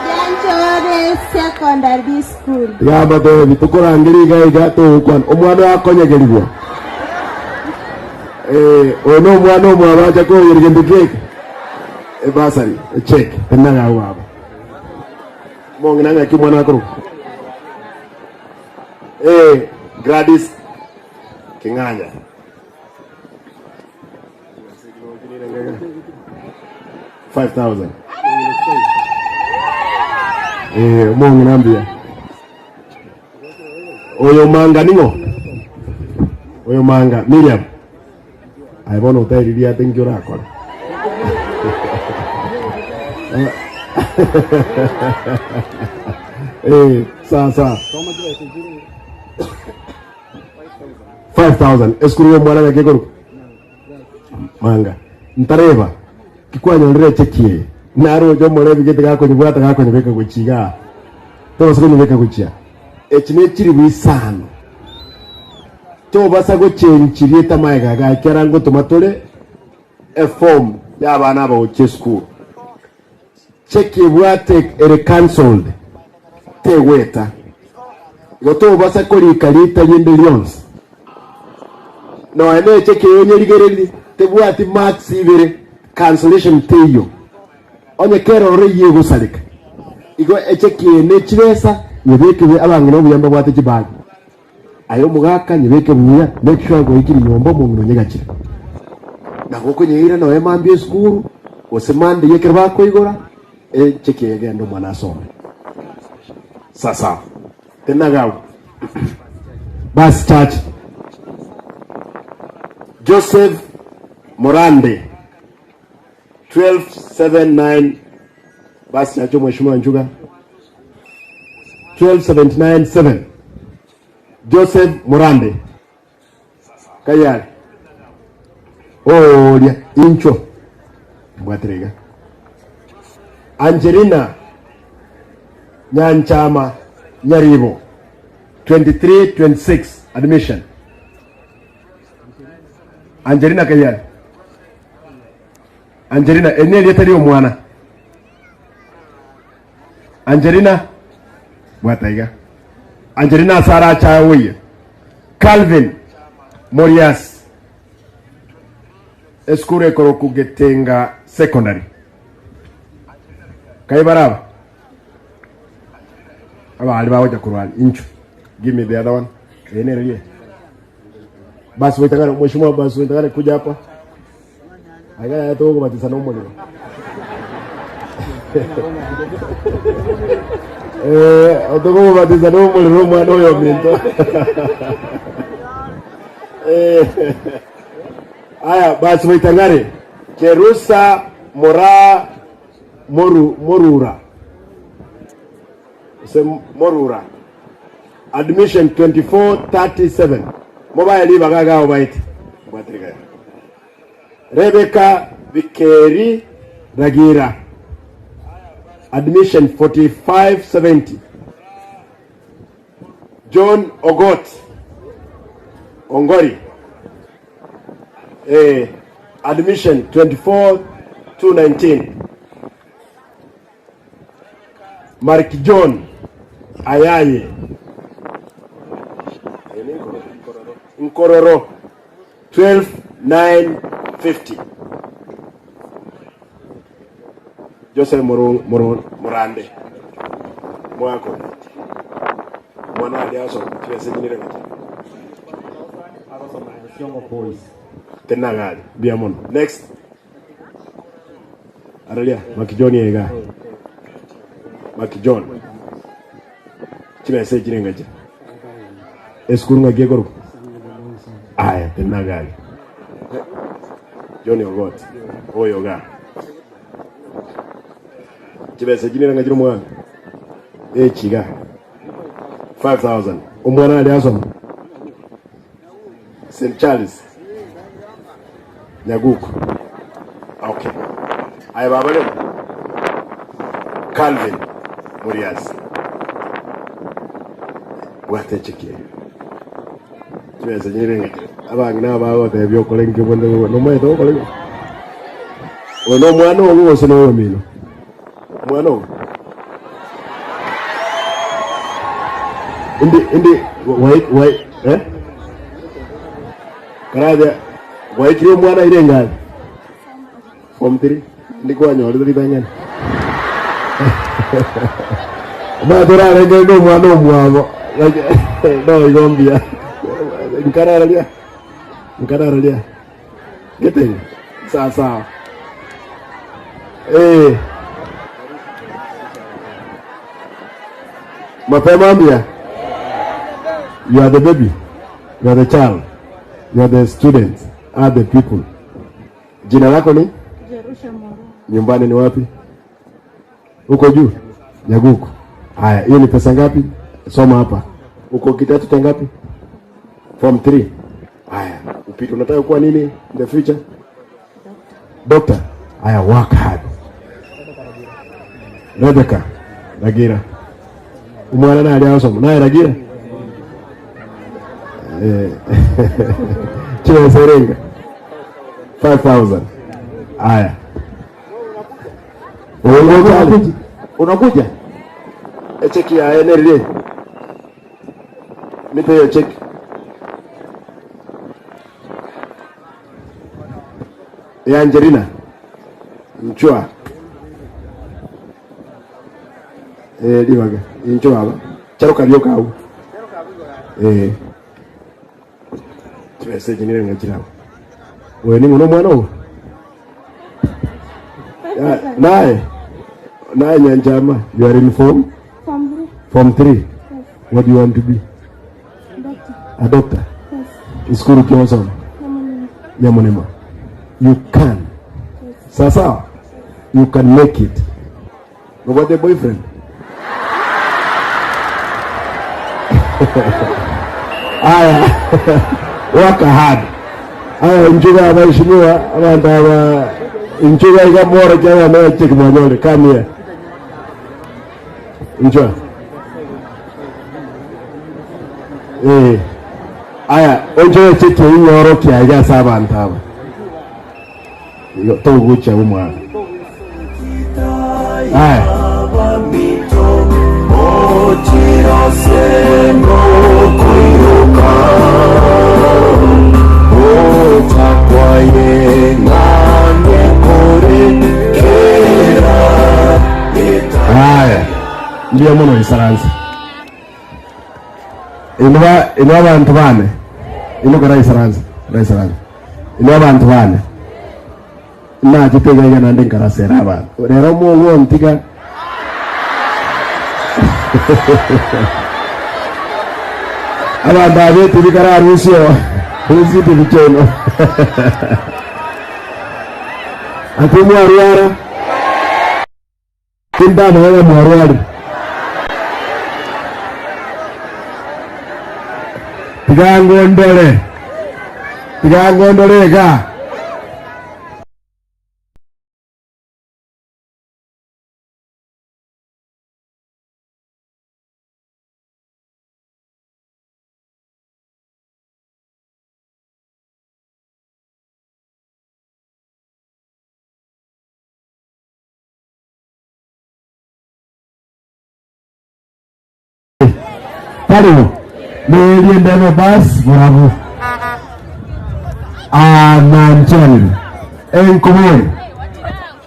O: Janchore Secondary School.
N: Ya bado bitukora ngiri gato kwan omwana akonyegerigwa. Ono mwana mwabaja ko yirgendike. Basari check tenaga wabo. Mongina ki mwana akuru. Gladys Kinganya. $5,000. Mungu nambia. Oyo manga ningo. Oyo manga Miriam. I want to tell you thank you rakon. Sasa. 5,000. Eskuru mwana yake koru. Manga. Ntareva. Kikwanya ndire chekie. Naro jo more bigete gako nyibwata gako nyibeka guchiga. To siko nyibeka guchia. Echine chiri wisano. To basa go chenchiri tamaga ga kerango tomatole a form ya bana ba uche school. Chekie bwate ere cancelled. Te weta. Goto basa ko likalita yende lions. No ene chekie yonyerigereli te bwati max ibere cancellation teyo. Onye kero re yego salika. Igo echeki ne chibesa yebeke we abangino buyamba bwate kibagi. Ayo mugaka nyebeke buya make sure go ikiri nyombo mu ngino nyegakira. Na goko nyira no emambye school osemande yekerba ko igora cheki yegendo mwana asome. Sasa tenagawo. Bas church Joseph Morande 1279 basi nacho Mheshimiwa Nchuga 12797 Joseph Morande Kayari Olia Incho Mwatrega Angelina Nyanchama Nyaribo 2326 admission Angelina Kayari Angelina eneli etali omwana Angelina Bwataiga Angelina Sara Chawe Calvin Morias Eskure koroku getenga secondary Kaibaraba aba ali bawoja kurwani inchu give me the other one eneli basi wetangana mheshimiwa basi wetangana kuja hapa agaya yato kubatisa no muliro otoko kubatisa no muliro mwana oyo minto aya basi wetangane Cherusa Morura Morura admission 2437 mobile liba gaga obaiti bwatrika Rebecca Vikeri Ragira Admission 4570. John Ogot Ongori. Admission 24219. Mark John Ayaye Nkororo 12950. Joseph Murande Mwako Mwana aliaso tuwesenyire ngati Tenagali Biamono. Next Aralia Makijoni ega Makijon tuwesenyire ngati Eskuru ngagegoro aya Tenagali Johnny Ogot Oyoga Tuwesenyire ngati mwana chiga 5,000. Umwana aliasoma St. Charles Nyaguku. Okay. Aya baba leo Calvin Murias. Wate chiki. Tuweze nyirenge. Abangina baba tebyo kolenge bonde no mwe to kolenge. Ono mwana ongo sono mino. Mwana ongo. Indi wait Karaja wait kiri mwana irenga form 3 ndiko nyori dari banyan ba dora renge ndo mwana mwabo no igombia nkara ralia gete sasa mapema mbia. You are the baby, you are the child, you are the student, are the people. Jina lako ni?
O: Jerusha Moro.
N: Nyumbani ni wapi? Uko juu? Nyaguku. Haya, hiyo ni pesa ngapi? Soma hapa. Uko kitatu cha ngapi? Form 3. Haya, upito unataka kuwa nini in the future? Doctor. Haya, work hard. Rebecca Ragira. Umwana na aliasoma. Naye Ragira? Chile Serenga 5,000. Haya. Unakuja? Cheki ya NRD. Nipe hiyo cheki. Ya Angelina. Mchua. Diwaga. Mchua hapa. Charo kalioka au. Tuweze nyingine ngajira. Wewe ni mwana huo? Naye Nyanjama, you are in form 3. Yes. What do you want to be?
O: Doctor.
N: A doctor?
O: Yes.
N: School kiosoma? Nyamunema. You can.
O: Yes.
N: Sasa, you can make it. No what the boyfriend? Aya. Work hard. Aya njuga abashimwa abantu aba njuga igamora cyangwa nawe cheki mwanyole kamia. Njoo. Aya onjo cheki inyoro kya ya sabantu aba. Yo togucha umwana. Aya. Haya, ndio muno isaransi. Inwa abantu bane. Inukora isaransi. Inwa abantu bane. Na jitega yana ndingara seraba. Rero mu ntiga. Abanda betu bikara rusio. Hizi bicheno. Atimu ariara. Tinda mwana mwarwari. Tigango ndole ga.
E: Karibu. Mwili ndeme bas burabu. Manchel. Enkumoi.